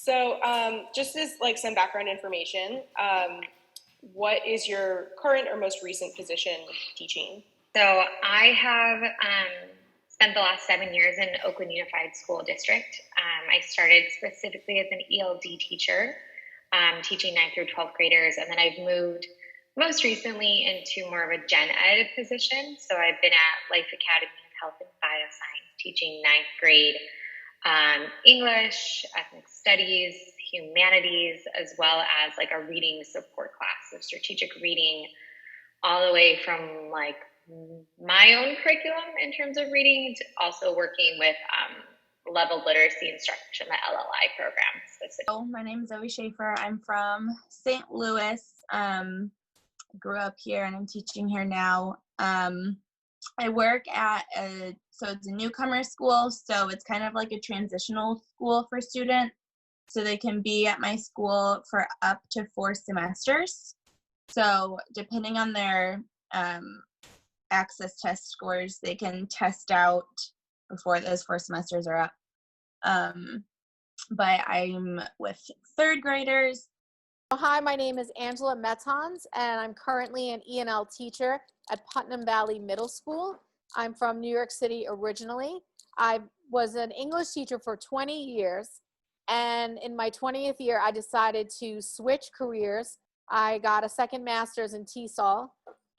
So, just as like some background information, what is your current or most recent position teaching? So I have spent the last 7 years in Oakland Unified School District. I started specifically as an ELD teacher, teaching 9th through 12th graders, and then I've moved most recently into more of a gen ed position. So I've been at Life Academy of Health and Bioscience, teaching 9th grade English, ethnic studies, humanities, as well as like a reading support class, so strategic reading, all the way from like my own curriculum in terms of reading to also working with level literacy instruction, the LLI program specifically. So my name is Zoe Schaefer. I'm from St. Louis. Grew up here and I'm teaching here now. I work at so it's a newcomer school, so it's kind of like a transitional school for students. So they can be at my school for up to 4 semesters. So depending on their access test scores, they can test out before those 4 semesters are up. But I'm with 3rd graders. Hi, my name is Angela Metons, and I'm currently an E&L teacher at Putnam Valley Middle School. I'm from New York City originally. I was an English teacher for 20 years, and in my 20th year, I decided to switch careers. I got a second master's in TESOL,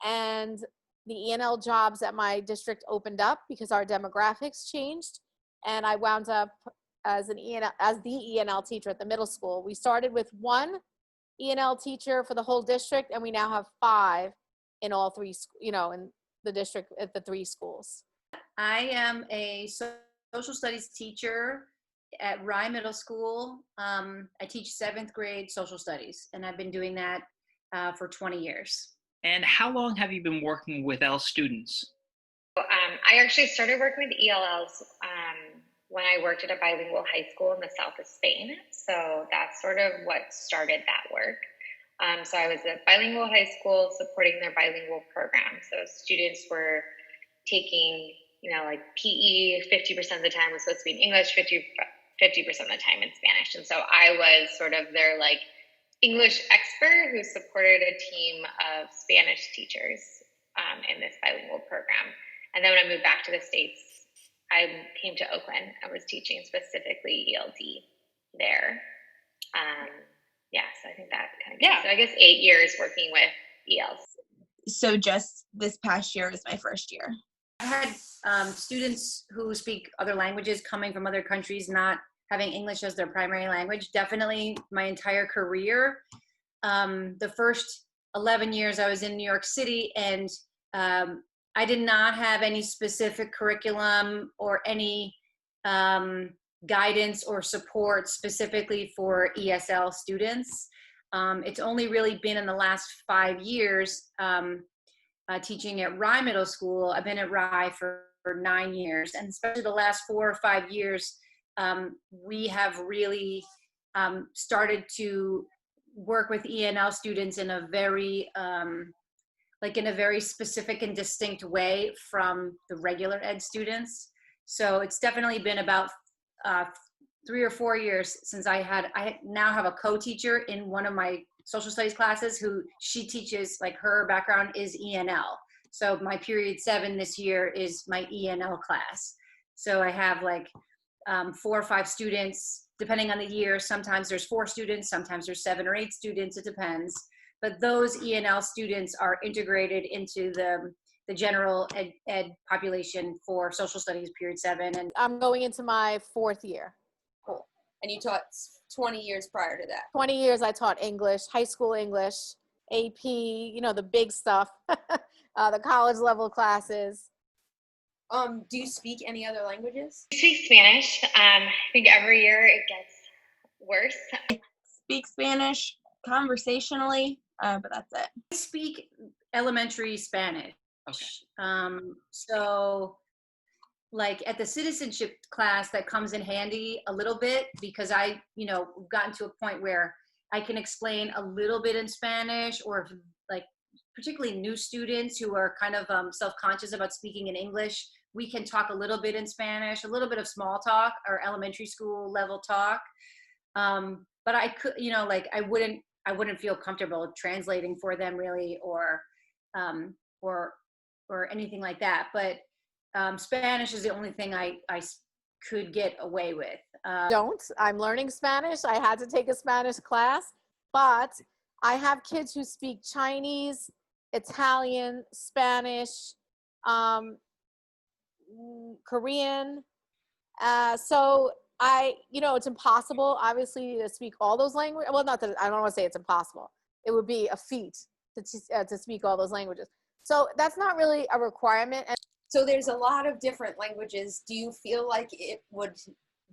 and the E&L jobs at my district opened up because our demographics changed, and I wound up as the E&L teacher at the middle school. We started with 1 E&L teacher for the whole district, and we now have 5 in all 3, in the district at the 3 schools. I am a social studies teacher at Rye Middle School. I teach 7th grade social studies, and I've been doing that for 20 years. And how long have you been working with EL students? I actually started working with ELLs when I worked at a bilingual high school in the south of Spain. So that's sort of what started that work. So I was at bilingual high school supporting their bilingual program. So students were taking, like PE 50% of the time was supposed to be in English, 50% of the time in Spanish. And so I was sort of their like English expert who supported a team of Spanish teachers in this bilingual program. And then when I moved back to the States, I came to Oakland. I was teaching specifically ELD there. So I think that kind of so I guess 8 years working with ELs. So just this past year was my first year. I had students who speak other languages coming from other countries, not having English as their primary language. Definitely my entire career. The first 11 years I was in New York City, and I did not have any specific curriculum or any guidance or support specifically for ESL students. It's only really been in the last 5 years teaching at Rye Middle School. I've been at Rye for 9 years, and especially the last 4 or 5 years, we have really started to work with ENL students in a very specific and distinct way from the regular ed students. So it's definitely been about 3 or 4 years since I now have a co-teacher in one of my social studies classes who she teaches, like her background is ENL. So my period 7 this year is my ENL class. So I have like 4 or 5 students, depending on the year. Sometimes there's 4 students, sometimes there's 7 or 8 students, it depends. But those ENL students are integrated into the general ed population for social studies period 7. And I'm going into my 4th year. Cool. And you taught 20 years prior to that? 20 years I taught English, high school English, AP, the big stuff, the college level classes. Do you speak any other languages? I speak Spanish. I think every year it gets worse. I speak Spanish conversationally, but that's it. I speak elementary Spanish. Okay. So like at the citizenship class, that comes in handy a little bit because I, gotten to a point where I can explain a little bit in Spanish, or like particularly new students who are kind of self-conscious about speaking in English, we can talk a little bit in Spanish, a little bit of small talk or elementary school level talk. But I could, like I wouldn't feel comfortable translating for them really, um, or anything like that. But Spanish is the only thing I could get away with. I'm learning Spanish. I had to take a Spanish class, but I have kids who speak Chinese, Italian, Spanish, um, Korean. So it's impossible, obviously, to speak all those languages. Well, not that I don't want to say it's impossible. It would be a feat to speak all those languages. So that's not really a requirement. And So there's a lot of different languages. Do you feel like it would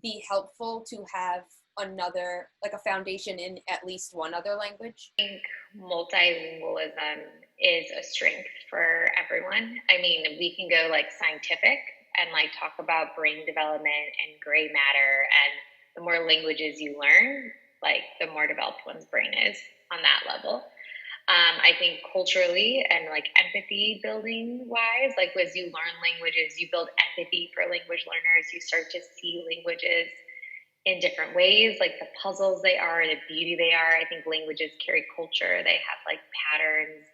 be helpful to have like a foundation in at least one other language? I think multilingualism is a strength for everyone. I mean, we can go like scientific and like talk about brain development and gray matter, and the more languages you learn, like the more developed one's brain is on that level. I think culturally and like empathy building wise, like as you learn languages, you build empathy for language learners. You start to see languages in different ways, like the puzzles they are, the beauty they are. I think languages carry culture. They have like patterns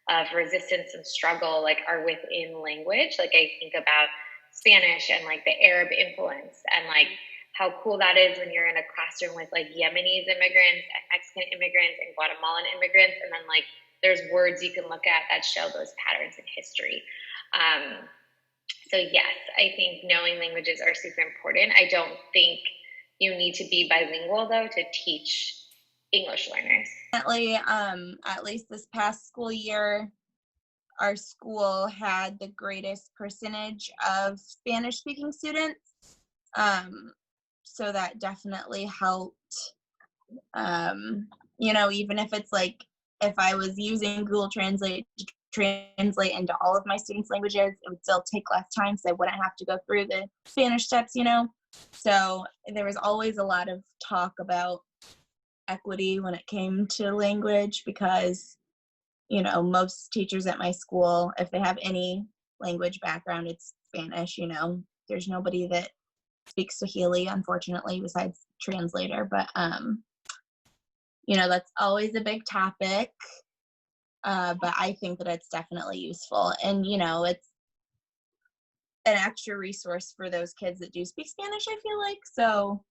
of resistance and struggle, like are within language. Like I think about Spanish and like the Arab influence, and like how cool that is when you're in a classroom with like Yemenis immigrants and Mexican immigrants and Guatemalan immigrants, and then like there's words you can look at that show those patterns in history. So yes, I think knowing languages are super important. I don't think you need to be bilingual though to teach English learners. Definitely, at least this past school year, our school had the greatest percentage of Spanish speaking students. So that definitely helped. Even if it's like, if I was using Google Translate to translate into all of my students' languages, it would still take less time, so I wouldn't have to go through the Spanish steps, So there was always a lot of talk about equity when it came to language, because most teachers at my school, if they have any language background, it's Spanish. There's nobody that speaks Swahili, unfortunately, besides translator. But that's always a big topic. But I think that it's definitely useful, and it's an extra resource for those kids that do speak Spanish, I feel like. So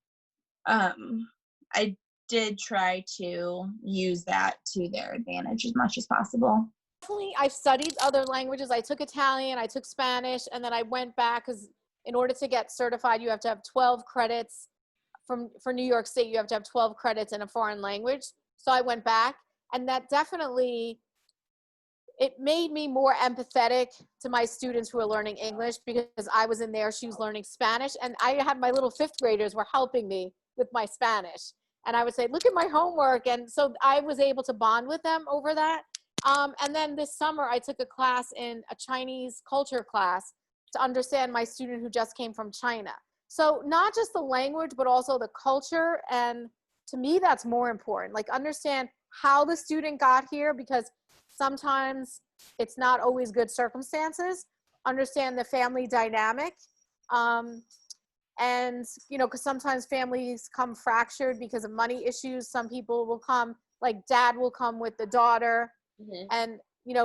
I did try to use that to their advantage as much as possible. Definitely, I've studied other languages. I took Italian, I took Spanish, and then I went back because in order to get certified, you have to have 12 credits. For New York State, you have to have 12 credits in a foreign language. So I went back, and that definitely, it made me more empathetic to my students who are learning English, because I was in their shoes learning Spanish, and I had my little fifth graders were helping me with my Spanish. And I would say, look at my homework. And so I was able to bond with them over that. And then this summer, I took a class in a Chinese culture class to understand my student who just came from China. So not just the language, but also the culture. And to me, that's more important. Like, understand how the student got here, because sometimes it's not always good circumstances. Understand the family dynamic. And, because sometimes families come fractured because of money issues. Some people will come, like dad will come with the daughter and,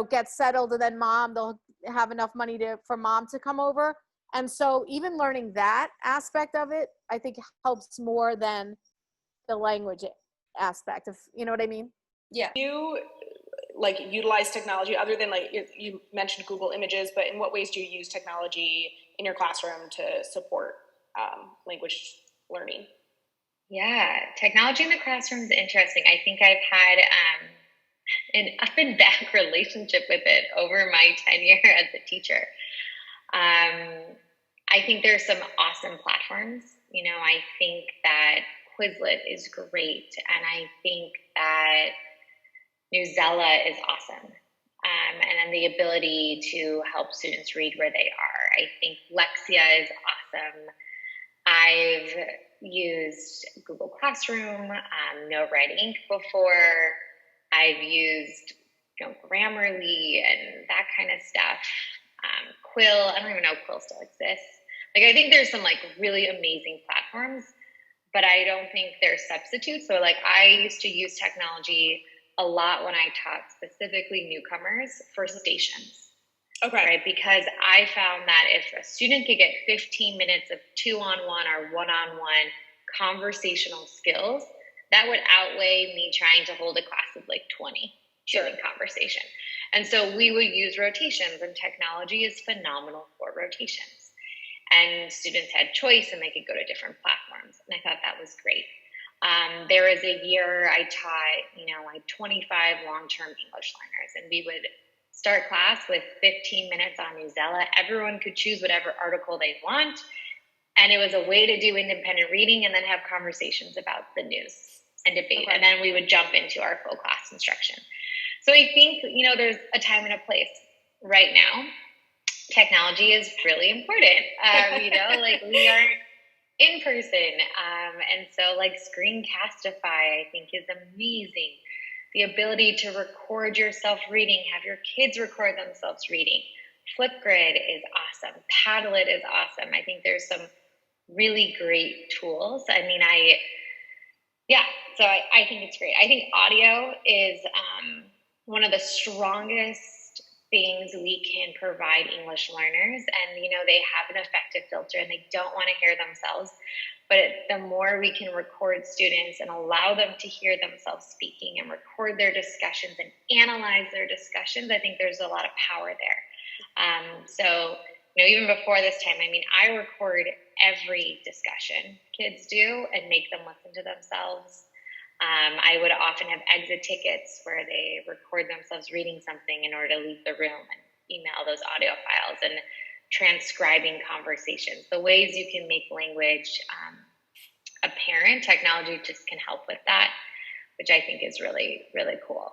get settled, and then they'll have enough money for mom to come over. And so even learning that aspect of it, I think helps more than the language aspect of, you know what I mean? Yeah. You utilize technology other than you mentioned Google Images, but in what ways do you use technology in your classroom to support language learning? Yeah, technology in the classroom is interesting. I think I've had an up and back relationship with it over my tenure as a teacher. I think there's some awesome platforms. I think that Quizlet is great, and I think that Newsela is awesome. And then the ability to help students read where they are. I think Lexia is awesome. I've used Google Classroom, No Red Ink before. I've used Grammarly and that kind of stuff. Quill, I don't even know if Quill still exists. I think there's some really amazing platforms, but I don't think they're substitutes. So like I used to use technology a lot when I taught specifically newcomers for stations. Okay. Right, because I found that if a student could get 15 minutes of two-on-one or one-on-one conversational skills, that would outweigh me trying to hold a class of like 20 doing conversation. And so we would use rotations, and technology is phenomenal for rotations. And students had choice, and they could go to different platforms. And I thought that was great. There was a year I taught, like 25 long-term English learners, and we would start class with 15 minutes on Newsella. Everyone could choose whatever article they want. And it was a way to do independent reading and then have conversations about the news and debate. And then we would jump into our full class instruction. So I think, there's a time and a place. Right now, technology is really important. Like we aren't in person. And so like Screencastify, I think is amazing. The ability to record yourself reading, have your kids record themselves reading. Flipgrid is awesome. Padlet is awesome. I think there's some really great tools. So I think it's great. I think audio is one of the strongest things we can provide English learners. And, they have an effective filter and they don't want to hear themselves. But the more we can record students and allow them to hear themselves speaking and record their discussions and analyze their discussions, I think there's a lot of power there. Even before this time, I record every discussion kids do and make them listen to themselves. I would often have exit tickets where they record themselves reading something in order to leave the room and email those audio files and transcribing conversations. The ways you can make language apparent, technology just can help with that, which I think is really, really cool.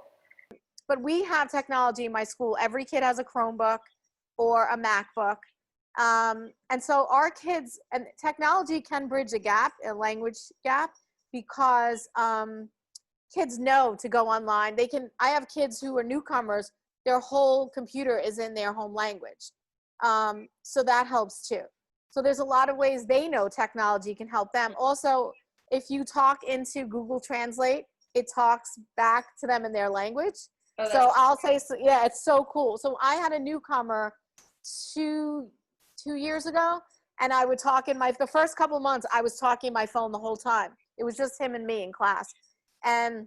But we have technology in my school. Every kid has a Chromebook or a MacBook. And so our kids, and technology can bridge a language gap, because kids know to go online. I have kids who are newcomers, their whole computer is in their home language. So that helps too. So there's a lot of ways they know technology can help them. Also, if you talk into Google Translate, it talks back to them in their language. So I'll say, it's so cool. So I had a newcomer two years ago, and I would talk the first couple of months, I was talking on my phone the whole time. It was just him and me in class. And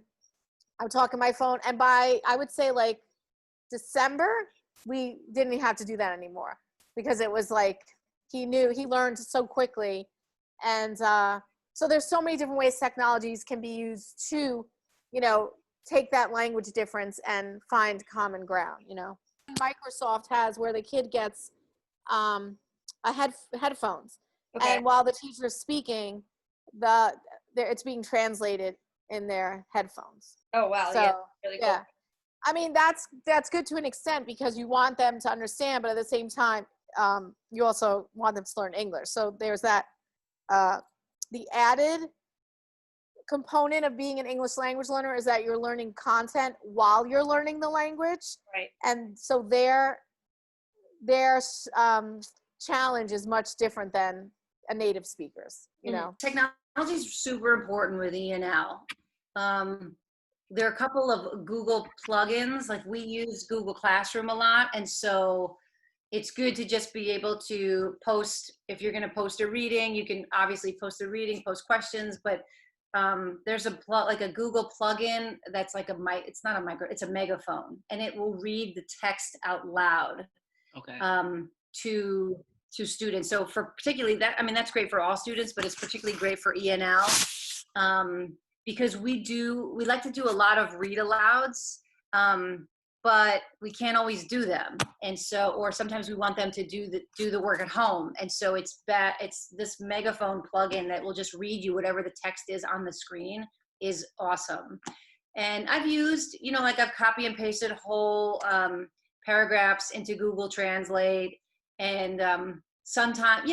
I would talk on my phone, and by, I would say like December, we didn't have to do that anymore, because it was like, he learned so quickly. And so there's so many different ways technologies can be used to, take that language difference and find common ground, Microsoft has where the kid gets headphones. Okay. And while the teacher is speaking, it's being translated in their headphones. Oh, wow. So, yeah, really cool. Yeah. That's good to an extent, because you want them to understand, but at the same time, you also want them to learn English. So there's that, the added component of being an English language learner is that you're learning content while you're learning the language. Right. And so their challenge is much different than a native speaker's, Technology is super important with ENL. There are a couple of Google plugins, like we use Google Classroom a lot. And so it's good to just be able to post, if you're going to post a reading, you can obviously post a reading, post questions, but there's a Google plugin that's like it's not a micro, it's a megaphone, and it will read the text out loud. Okay. To students. So for particularly that, that's great for all students, but it's particularly great for ENL, because we like to do a lot of read alouds, but we can't always do them. And so, or sometimes we want them to do the work at home. And so it's this megaphone plugin that will just read you whatever the text is on the screen is awesome. And I've used, I've copy and pasted whole paragraphs into Google Translate. And sometimes,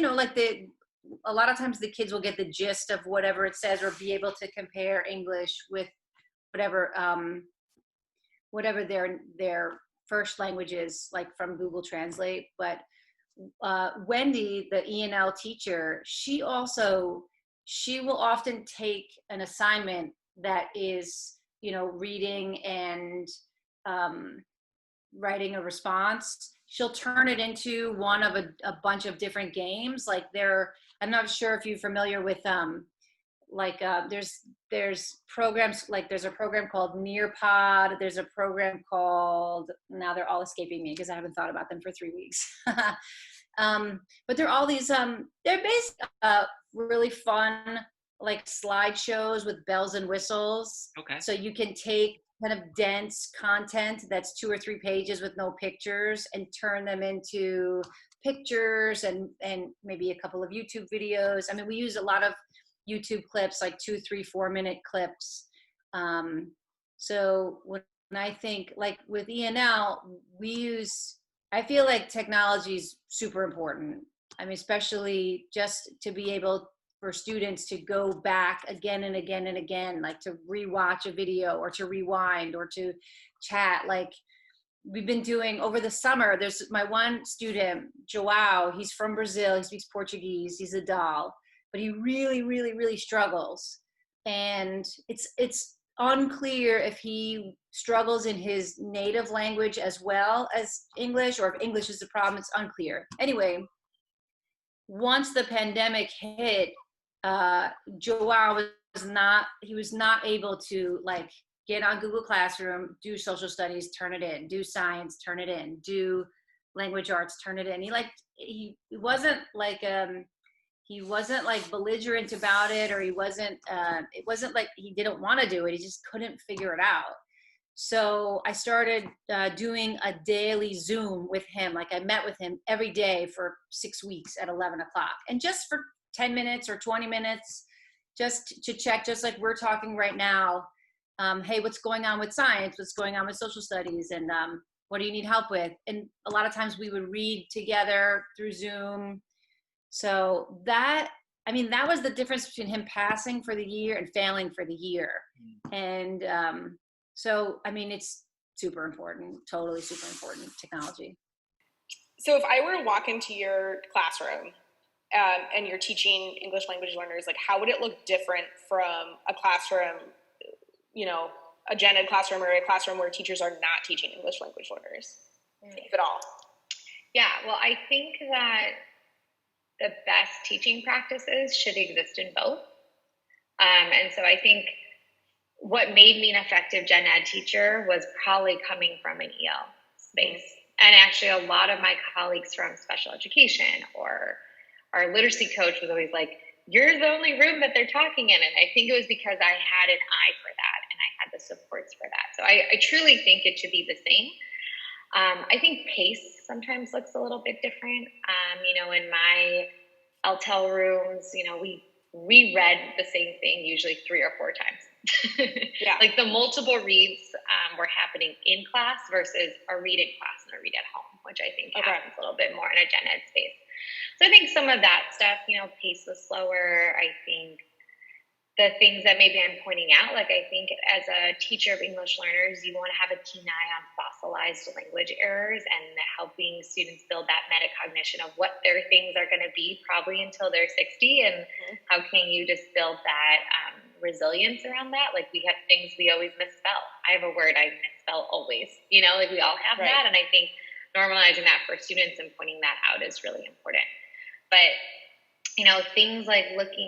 a lot of times the kids will get the gist of whatever it says, or be able to compare English with whatever their first language is, like from Google Translate. But Wendy, the ENL teacher, she also she will often take an assignment that is, reading and writing a response. She'll turn it into one of a bunch of different games. Like I'm not sure if you're familiar with there's programs, like there's a program called Nearpod, there's a program called, now they're all escaping me because I haven't thought about them for 3 weeks. But they're all these they're based really fun, like slideshows with bells and whistles. Okay. So you can take kind of dense content that's 2 or 3 pages with no pictures and turn them into pictures and maybe a couple of YouTube videos. I mean, we use a lot of YouTube clips, like 2, 3, 4-minute clips. So when I think, like with ENL, I feel like technology is super important. I mean, especially just to be able for students to go back again and again and again, like to rewatch a video or to rewind or to chat. Like we've been doing over the summer, there's my one student, Joao, he's from Brazil, he speaks Portuguese, he's a doll, but he really, really, really struggles. And it's unclear if he struggles in his native language as well as English, or if English is the problem. It's unclear. Anyway, once the pandemic hit, Joao was not able to like get on Google Classroom, do social studies, turn it in, do science, turn it in, do language arts, turn it in. He wasn't like belligerent about it, or it wasn't like he didn't want to do it. He just couldn't figure it out. So I started doing a daily Zoom with him. Like I met with him every day for 6 weeks at 11 o'clock. And just for 10 minutes or 20 minutes, just to check, just like we're talking right now, hey, what's going on with science? What's going on with social studies? And what do you need help with? And a lot of times we would read together through Zoom. So that was the difference between him passing for the year and failing for the year. And so, I mean, it's super important, totally super important, technology. So if I were to walk into your classroom and you're teaching English language learners, like how would it look different from a classroom, a gen ed classroom or a classroom where teachers are not teaching English language learners, if at all? Yeah, well, I think that the best teaching practices should exist in both. And so I think what made me an effective gen ed teacher was probably coming from an EL space. And actually a lot of my colleagues from special education or our literacy coach was always like, you're the only room that they're talking in. And I think it was because I had an eye for that and I had the supports for that. So I truly think it should be the same. I think pace sometimes looks a little bit different. In my LTEL rooms, we read the same thing usually 3 or 4 times. Yeah. Like the multiple reads were happening in class versus a read in class and a read at home, which I think happens a little bit more in a gen ed space. So I think some of that stuff, pace was slower. I think the things that maybe I'm pointing out, like I think as a teacher of English learners, you want to have a keen eye on fossilized language errors and helping students build that metacognition of what their things are going to be probably until they're 60, and how can you just build that resilience around that? Like we have things we always misspell. I have a word I misspell always, like we all have that. And I think normalizing that for students and pointing that out is really important. But things like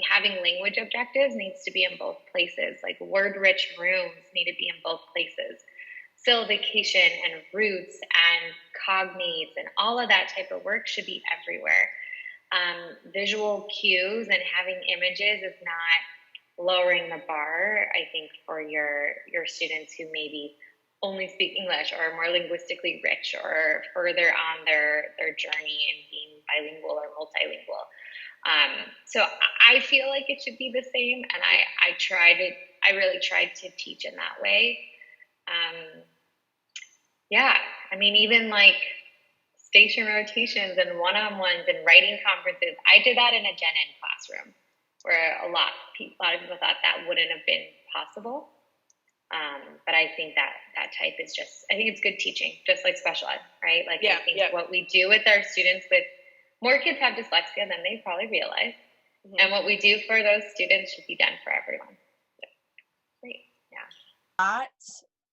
having language objectives needs to be in both places. Like word-rich rooms need to be in both places. Syllabication and roots and cognates and all of that type of work should be everywhere. Visual cues and having images is not lowering the bar, I think, for your students who maybe only speak English or are more linguistically rich or further on their journey in being bilingual or multilingual. So I feel like it should be the same, and I really tried to teach in that way. Even like station rotations and one-on-ones and writing conferences, I did that in a gen ed classroom where a lot of people thought that wouldn't have been possible. But I think that type is I think it's good teaching, just like special ed, right? Like I think what we do with our students more kids have dyslexia than they probably realize. And what we do for those students should be done for everyone. Great. Yeah. Lot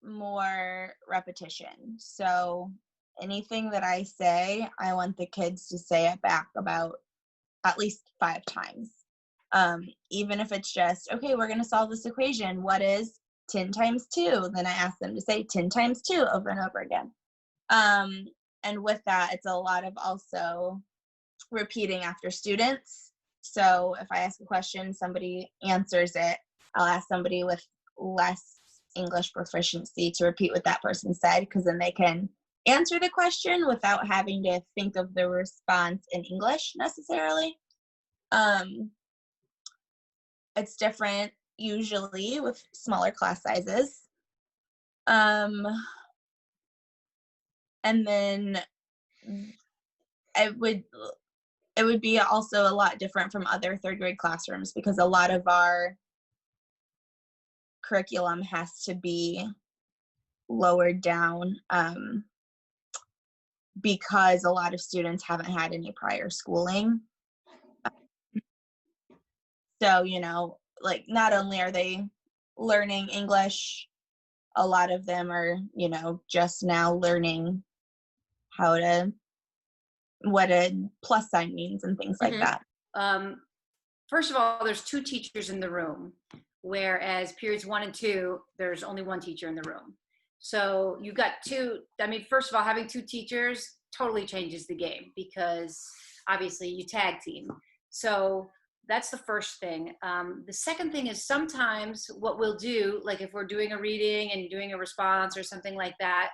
more repetition. So anything that I say, I want the kids to say it back about at least 5 times. Even if it's just, okay, we're going to solve this equation. What is 10 times 2? Then I ask them to say 10 times 2 over and over again. And with that, it's a lot of also repeating after students. So if I ask a question, somebody answers it, I'll ask somebody with less English proficiency to repeat what that person said, because then they can answer the question without having to think of the response in English necessarily. It's different usually with smaller class sizes. And then it would be also a lot different from other 3rd grade classrooms, because a lot of our curriculum has to be lowered down because a lot of students haven't had any prior schooling. So, like, not only are they learning English, a lot of them are, just now learning what a plus sign means and things like that. First of all, there's 2 teachers in the room, whereas periods 1 and 2, there's only 1 teacher in the room. So you've got 2, first of all, having 2 teachers totally changes the game, because obviously you tag team. So that's the first thing. The second thing is sometimes what we'll do, like if we're doing a reading and doing a response or something like that,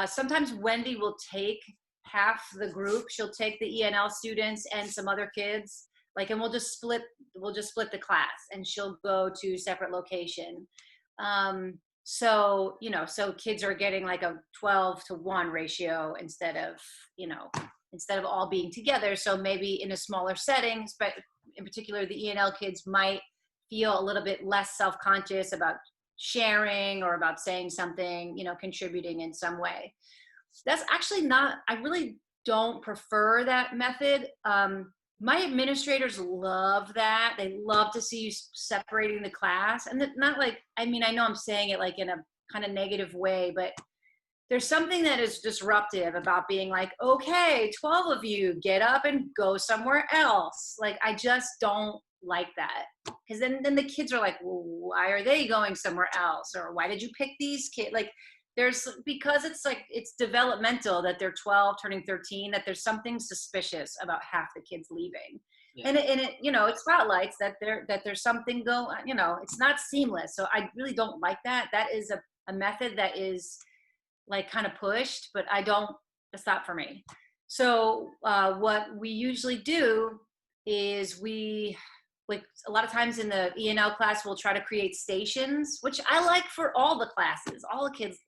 sometimes Wendy will take half the group. She'll take the ENL students and some other kids, and we'll just split the class, and she'll go to separate location. So kids are getting like a 12-to-1 ratio instead of all being together. So maybe in a smaller setting, but in particular, the ENL kids might feel a little bit less self-conscious about sharing or about saying something, contributing in some way. That's actually not, I really don't prefer that method. My administrators love that. They love to see you separating the class. And not like, I know I'm saying it like in a kind of negative way, but there's something that is disruptive about being like, okay, 12 of you get up and go somewhere else. Like, I just don't like that. Because then the kids are like, well, why are they going somewhere else? Or why did you pick these kids? Like, because it's developmental that they're 12 turning 13, that there's something suspicious about half the kids leaving. Yeah. And it it spotlights that there's something it's not seamless. So I really don't like that. That is a method that is like kind of pushed, but it's not for me. So what we usually do is a lot of times in the ENL class, we'll try to create stations, which I like for all the classes.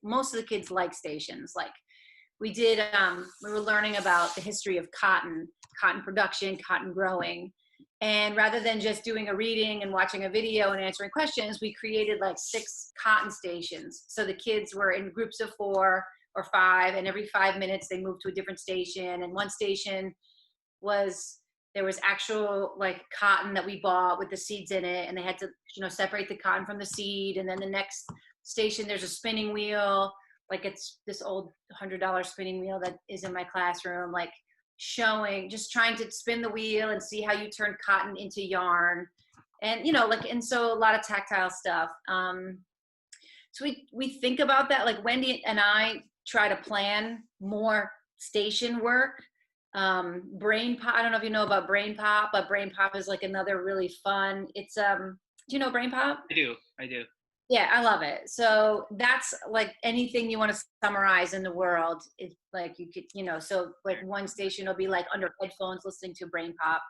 Most of the kids like stations. Like we did, we were learning about the history of cotton production, cotton growing. And rather than just doing a reading and watching a video and answering questions, we created like 6 cotton stations. So the kids were in groups of 4 or 5, and every 5 minutes they moved to a different station. And one station there was actual like cotton that we bought with the seeds in it, and they had to separate the cotton from the seed. And then the next station, there's a spinning wheel, like it's this old $100 spinning wheel that is in my classroom, like just trying to spin the wheel and see how you turn cotton into yarn. And and so a lot of tactile stuff. So we think about that. Like Wendy and I try to plan more station work. Brain Pop, I don't know if you know about Brain Pop, but Brain Pop is like another really fun, it's do you know Brain Pop? I do. Yeah, I love it. So that's like anything you want to summarize in the world. It's like you could, so like one station will be like under headphones listening to Brain Pop.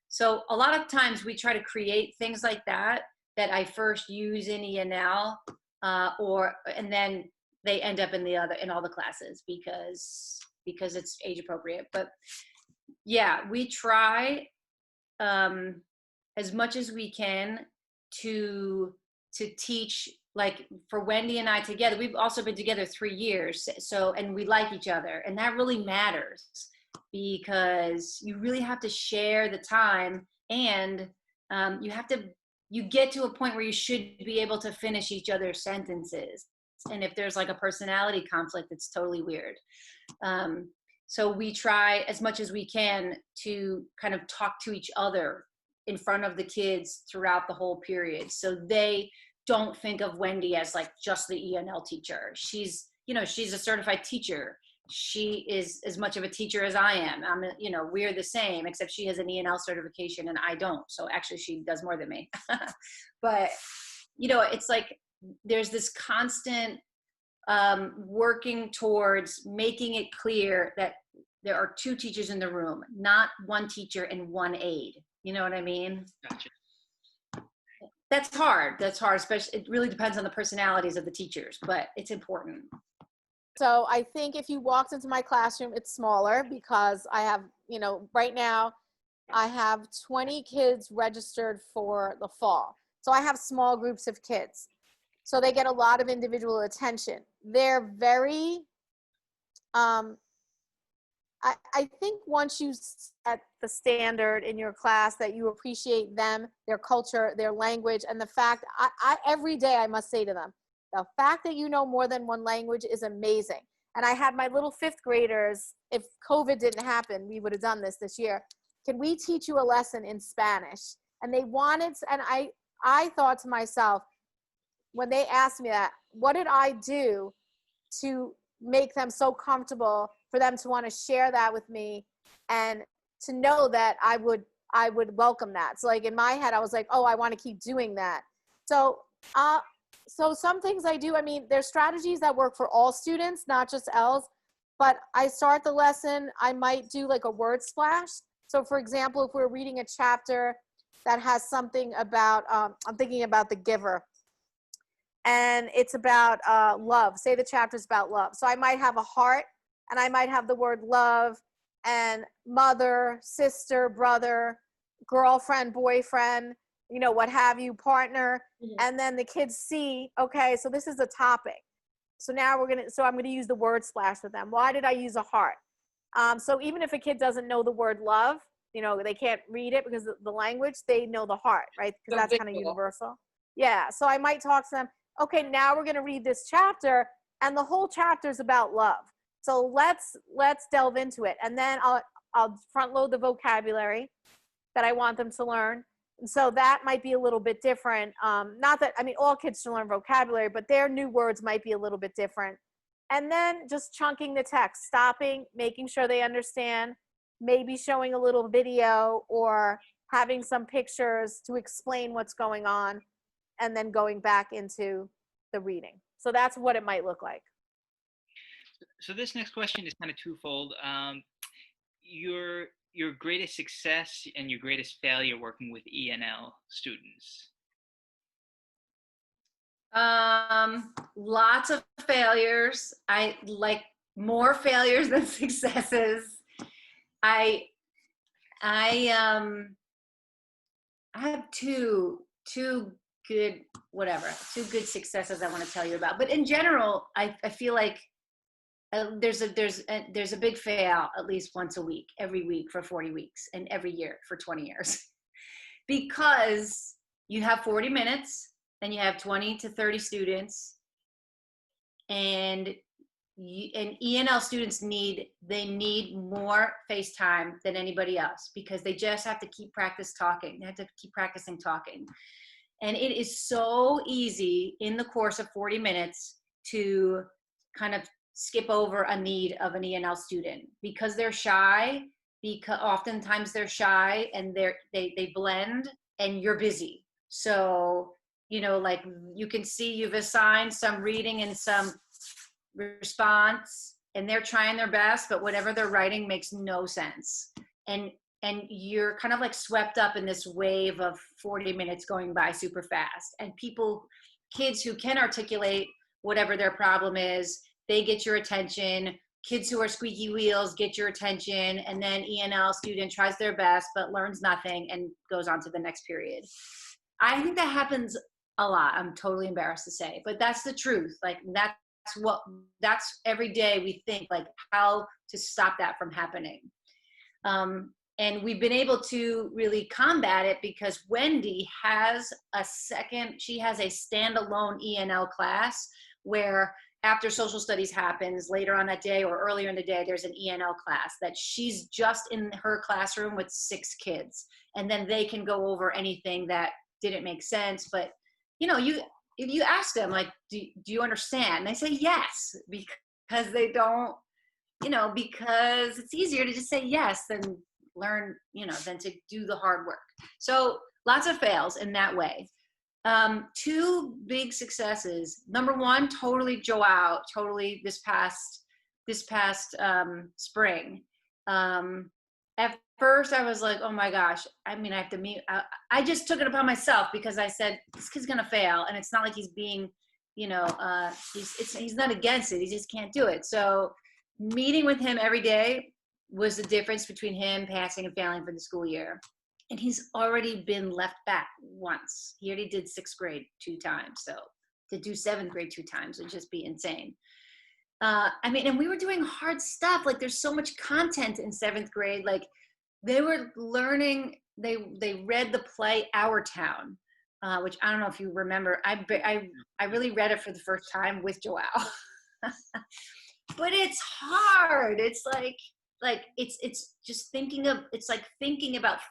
So a lot of times we try to create things like that I first use in ENL, and then they end up in all the classes because it's age appropriate. But yeah, we try as much as we can to teach, like for Wendy and I together. We've also been together 3 years, and we like each other, and that really matters because you really have to share the time. And you get to a point where you should be able to finish each other's sentences. And if there's like a personality conflict, it's totally weird. So we try as much as we can to kind of talk to each other in front of the kids throughout the whole period. So they don't think of Wendy as like just the ENL teacher. She's a certified teacher. She is as much of a teacher as I am. We're the same, except she has an ENL certification and I don't. So actually she does more than me. But, it's like there's this constant working towards making it clear that there are two teachers in the room, not one teacher and one aide. You know what I mean? Gotcha. That's hard, especially, it really depends on the personalities of the teachers, but it's important. So I think if you walked into my classroom, it's smaller because I have, right now I have 20 kids registered for the fall. So I have small groups of kids. So they get a lot of individual attention. They're very, I think once you set the standard in your class that you appreciate them, their culture, their language, and the fact, I every day I must say to them, the fact that you know more than one language is amazing. And I had my little fifth graders, if COVID didn't happen, we would have done this year. Can we teach you a lesson in Spanish? And they wanted, and I thought to myself, when they asked me that, what did I do to make them so comfortable for them to want to share that with me and to know that I would welcome that. So like in my head, I was like, oh, I want to keep doing that. So some things I do, there's strategies that work for all students, not just L's, but I start the lesson, I might do like a word splash. So for example, if we're reading a chapter that has something about, I'm thinking about the giver, and it's about love. Say the chapter's about love. So I might have a heart, and I might have the word love, and mother, sister, brother, girlfriend, boyfriend, what have you, partner. Mm-hmm. And then the kids see, okay, so this is the topic. So now I'm going to use the word splash with them. Why did I use a heart? So even if a kid doesn't know the word love, they can't read it because of the language, they know the heart, right? Because that's kind of universal. Yeah. So I might talk to them. Okay, now we're going to read this chapter, and the whole chapter is about love. So let's delve into it. And then I'll front load the vocabulary that I want them to learn. And so that might be a little bit different. Not that, all kids should learn vocabulary, but their new words might be a little bit different. And then just chunking the text, stopping, making sure they understand, maybe showing a little video or having some pictures to explain what's going on, and then going back into the reading. So that's what it might look like. So this next question is kind of twofold. Your greatest success and your greatest failure working with ENL students? Lots of failures. I like more failures than successes. I have two good successes I want to tell you about. But in general, I feel like there's a big fail at least once a week, every week for 40 weeks, and every year for 20 years. Because you have 40 minutes, and you have 20 to 30 students, and ENL students need more face time than anybody else, because they just have to keep talking. They have to keep practicing talking. And it is so easy in the course of 40 minutes to kind of skip over a need of an ENL student because they're shy, because oftentimes they're shy and they blend and you're busy. So, like you can see you've assigned some reading and some response and they're trying their best, but whatever they're writing makes no sense. And you're kind of like swept up in this wave of 40 minutes going by super fast. And kids who can articulate whatever their problem is, they get your attention. Kids who are squeaky wheels get your attention. And then ENL student tries their best, but learns nothing and goes on to the next period. I think that happens a lot. I'm totally embarrassed to say, but that's the truth. Like that's every day we think like how to stop that from happening. And we've been able to really combat it because Wendy has she has a standalone ENL class where after social studies happens later on that day or earlier in the day, there's an ENL class that she's just in her classroom with 6 kids. And then they can go over anything that didn't make sense. But, you know, if you ask them, like, do you understand? They say yes, because they don't, you know, because it's easier to just say yes than learn, you know, than to do the hard work. So lots of fails in that way. 2 big successes. Number 1, totally Joao, totally this past spring. At first I was like, oh my gosh, I mean, I have to meet, I just took it upon myself because I said, this kid's going to fail. And it's not like he's being, you know, he's not against it. He just can't do it. So meeting with him every day was the difference between him passing and failing for the school year. And he's already been left back once. He already did 6th grade 2 times. So to do 7th grade 2 times would just be insane. I mean, and we were doing hard stuff. Like there's so much content in 7th grade. Like they were learning, they read the play Our Town, which I don't know if you remember. I really read it for the first time with Joao. But it's hard. It's like it's just thinking about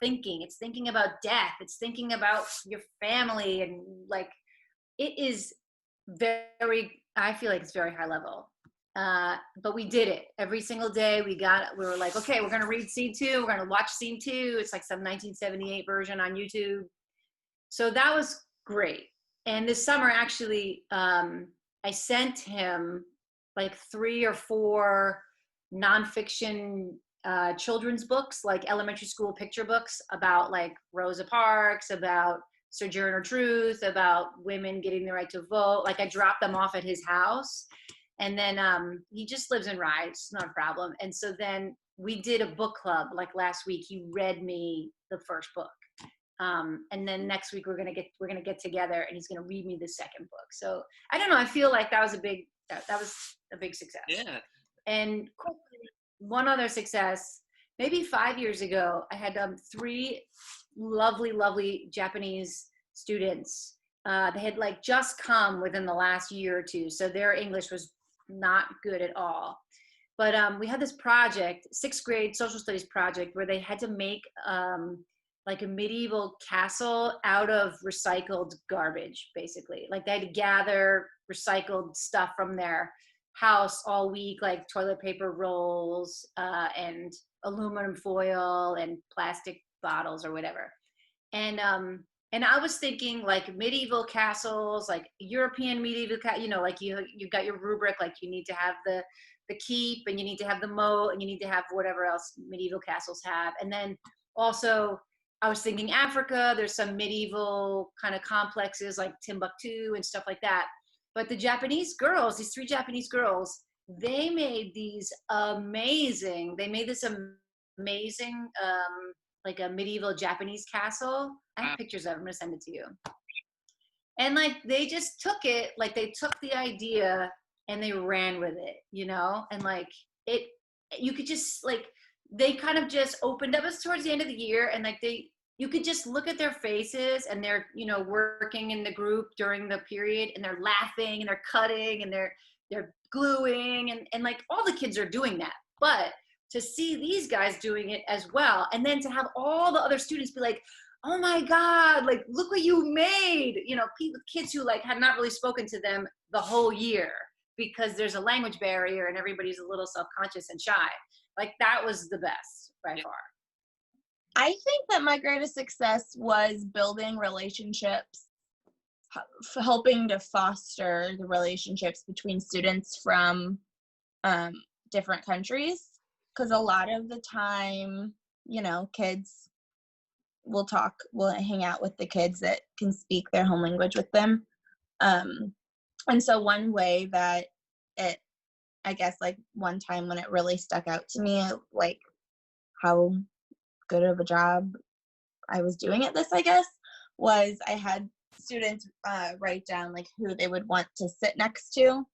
thinking. It's thinking about death. It's thinking about your family, and like it is very, I feel like it's very high level. But we did it every single day. We were like, okay, we're going to read scene 2. We're going to watch scene 2. It's like some 1978 version on YouTube. So that was great. And this summer, actually, I sent him like 3 or 4 nonfiction children's books, like elementary school picture books about like Rosa Parks, about Sojourner Truth, about women getting the right to vote. Like I dropped them off at his house. And then he just lives in Rye, it's not a problem. And so then we did a book club like last week. He read me the first book. And then next week we're gonna get together and he's gonna read me the second book. So I don't know, I feel like that was a big success. Yeah. And one other success, maybe 5 years ago, I had 3 lovely Japanese students. They had like just come within the last year or 2, so their English was not good at all. But we had this project, 6th grade social studies project, where they had to make like a medieval castle out of recycled garbage, basically. Like they had to gather recycled stuff from their house all week, like toilet paper rolls and aluminum foil and plastic bottles or whatever. And I was thinking like medieval castles, like European medieval, you know, like you've got your rubric, like you need to have the keep and you need to have the moat and you need to have whatever else medieval castles have. And then also I was thinking Africa, there's some medieval kind of complexes like Timbuktu and stuff like that. But the Japanese girls, these 3 Japanese girls, they made this amazing, like a medieval Japanese castle. I have pictures of it. I'm going to send it to you. And like, they just took it, like they took the idea and they ran with it, you know? And like you could just like, they kind of just opened up. It was towards the end of the year. And like you could just look at their faces and they're, you know, working in the group during the period and they're laughing and they're cutting and they're gluing and like all the kids are doing that. But to see these guys doing it as well, and then to have all the other students be like, oh my God, like, look what you made. You know, kids who like had not really spoken to them the whole year because there's a language barrier and everybody's a little self-conscious and shy. Like that was the best by far. I think that my greatest success was building relationships, helping to foster the relationships between students from different countries. Because a lot of the time, you know, kids will hang out with the kids that can speak their home language with them. And so one way that I guess like one time when it really stuck out to me, like how good of a job I was doing at this, I guess, was I had students write down like who they would want to sit next to.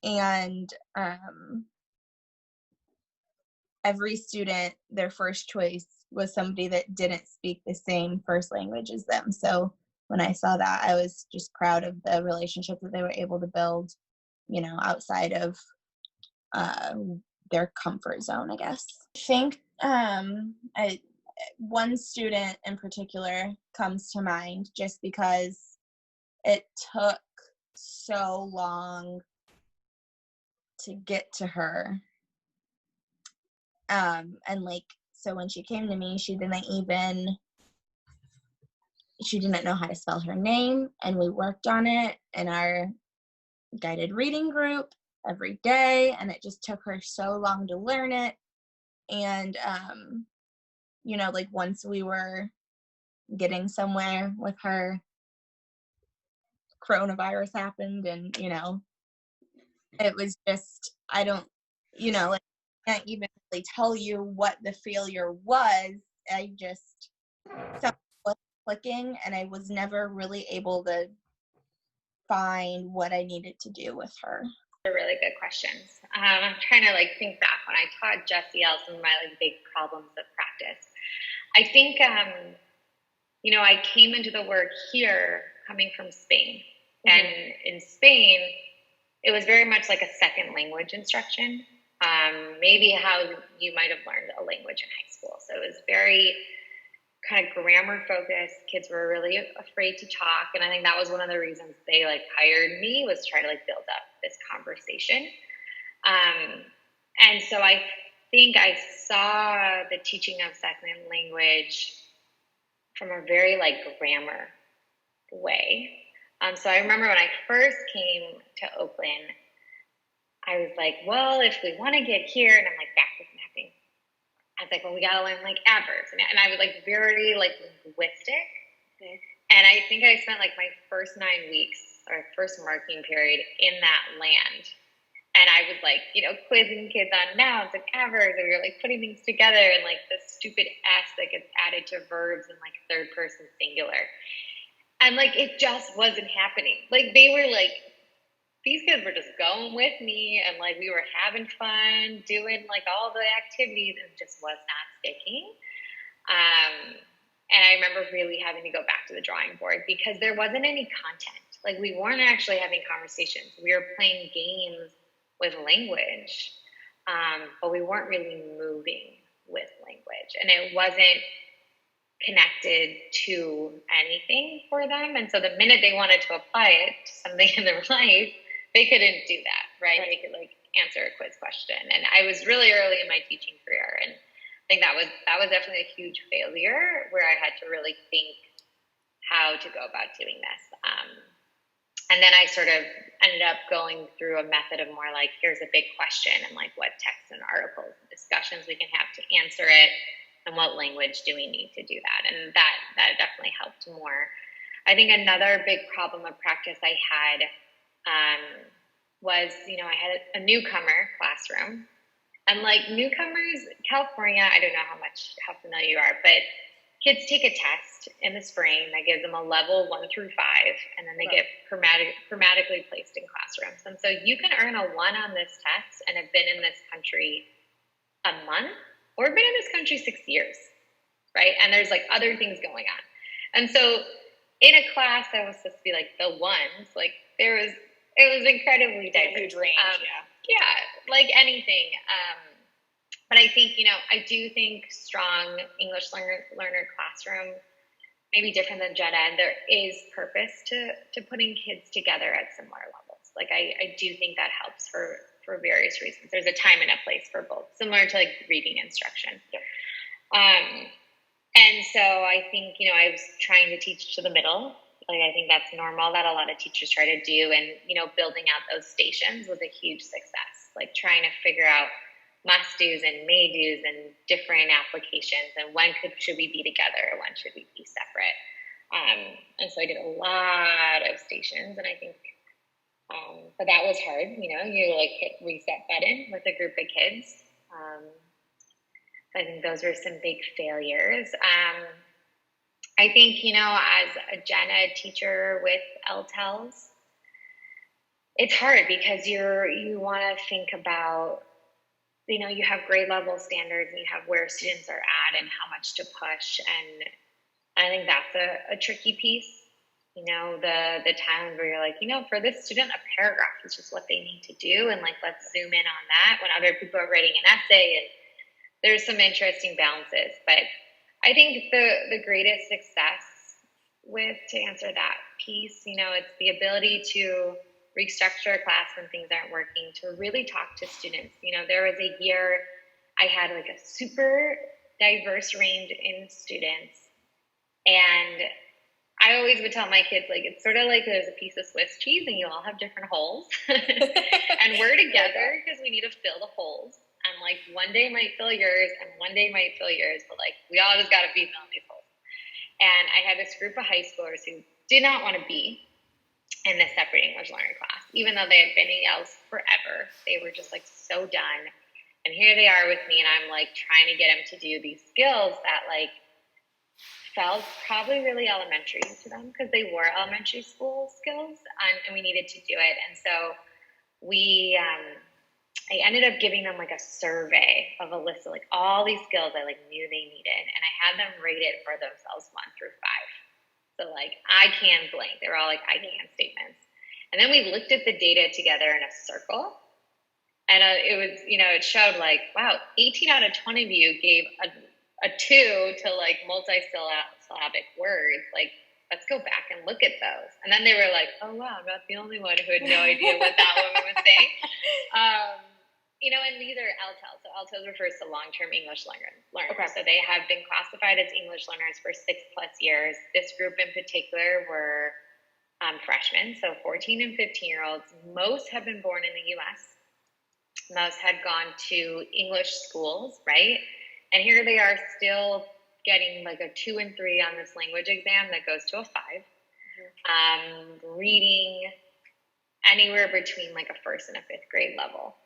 And every student, their first choice was somebody that didn't speak the same first language as them. So when I saw that, I was just proud of the relationship that they were able to build, you know, outside of their comfort zone, I guess. I think one student in particular comes to mind just because it took so long to get to her. And like, so when she came to me, she didn't know how to spell her name, and we worked on it in our guided reading group every day, and it just took her so long to learn it. And you know, like once we were getting somewhere with her, coronavirus happened, and you know, it was just, I don't, you know, like, I can't even really tell you what the failure was. I just, something was clicking, and I was never really able to find what I needed to do with her. They're really good questions. I'm trying to like think back when I taught Jessie L some of my like big problems of practice. I think, you know, I came into the work here coming from Spain. Mm-hmm. And in Spain, it was very much like a second language instruction, maybe how you might have learned a language in high school. So it was very kind of grammar focused. Kids were really afraid to talk. And I think that was one of the reasons they like hired me, was try to like build up this conversation. And so I think I saw the teaching of second language from a very like grammar way. So I remember when I first came to Oakland, I was like, well, if we want to get here, and I'm like back with mapping, I was like, well, we got to learn like adverbs. And I was like very like linguistic. Okay. And I think I spent like my first 9 weeks or first marking period in that land. And I was like, you know, quizzing kids on nouns and adverbs, and we were like putting things together, and like the stupid S that gets added to verbs in like third person singular. And like, it just wasn't happening. Like they were like, these kids were just going with me, and like we were having fun doing like all the activities, and it just was not sticking. And I remember really having to go back to the drawing board because there wasn't any content. Like we weren't actually having conversations. We were playing games with language, but we weren't really moving with language, and it wasn't connected to anything for them. And so the minute they wanted to apply it to something in their life, they couldn't do that, right? They could like answer a quiz question. And I was really early in my teaching career, and I think that was definitely a huge failure where I had to really think how to go about doing this. And then I sort of ended up going through a method of more like, here's a big question, and like what texts and articles and discussions we can have to answer it, and what language do we need to do that? And that definitely helped more. I think another big problem of practice I had was, you know, I had a newcomer classroom, and like newcomers, California, I don't know how familiar you are, but kids take a test in the spring that gives them a level 1 through 5, and then they get grammatically placed in classrooms. And so you can earn a 1 on this test and have been in this country a month, or been in this country 6 years, right? And there's like other things going on. And so in a class that was supposed to be like the ones, like it was incredibly diverse. A huge range, yeah, like anything. But I think, you know, I do think strong English learner classroom may be different than gen ed. There is purpose to putting kids together at similar levels. Like I do think that helps for various reasons. There's a time and a place for both, similar to like reading instruction. Yep. And so I think, you know, I was trying to teach to the middle. Like I think that's normal that a lot of teachers try to do, and, you know, building out those stations was a huge success. Like trying to figure out must-dos and may-dos and different applications, and when should we be together, when should we be separate. And so I did a lot of stations, and I think but that was hard, you know, you like hit reset button with a group of kids. I think those were some big failures. I think, you know, as a gen ed teacher with, it's hard because you want to think about you have grade level standards and you have where students are at and how much to push. And I think that's a tricky piece. The times where you're like, for this student, a paragraph is just what they need to do. And like, let's zoom in on that when other people are writing an essay. And there's some interesting balances. But I think the greatest success to answer that piece, it's the ability to restructure a class when things aren't working, to really talk to students. There was a year I had like a super diverse range in students. And I always would tell my kids, like, it's sort of like there's a piece of Swiss cheese and you all have different holes. And we're together because we need to fill the holes. And like one day might fill yours and one day might fill yours, but like we all just got to be filling these holes. And I had this group of high schoolers who did not want to be in this separate English learning class, even though they had been ELs forever. They were just like so done. And here they are with me, and I'm like trying to get them to do these skills that like felt probably really elementary to them because they were elementary school skills, and we needed to do it. And so I ended up giving them like a survey of a list of like all these skills I like knew they needed, and I had them rate it for themselves 1 through 5. So like I can blank. They were all like I can statements, and then we looked at the data together in a circle, and it was it showed like wow, 18 out of 20 of you gave a 2 to like multi-syllabic words. Like, let's go back and look at those. And then they were like, oh wow, I'm not the only one who had no idea what that woman was saying. And these are LTELs. So LTELs refers to long-term English learners. Okay. So they have been classified as English learners for 6+ years. This group in particular were freshmen, so 14 and 15-year-olds. Most have been born in the U.S. Most had gone to English schools, right? And here they are still getting like a 2 and 3 on this language exam that goes to a 5. Reading anywhere between like a 1st and a 5th grade level.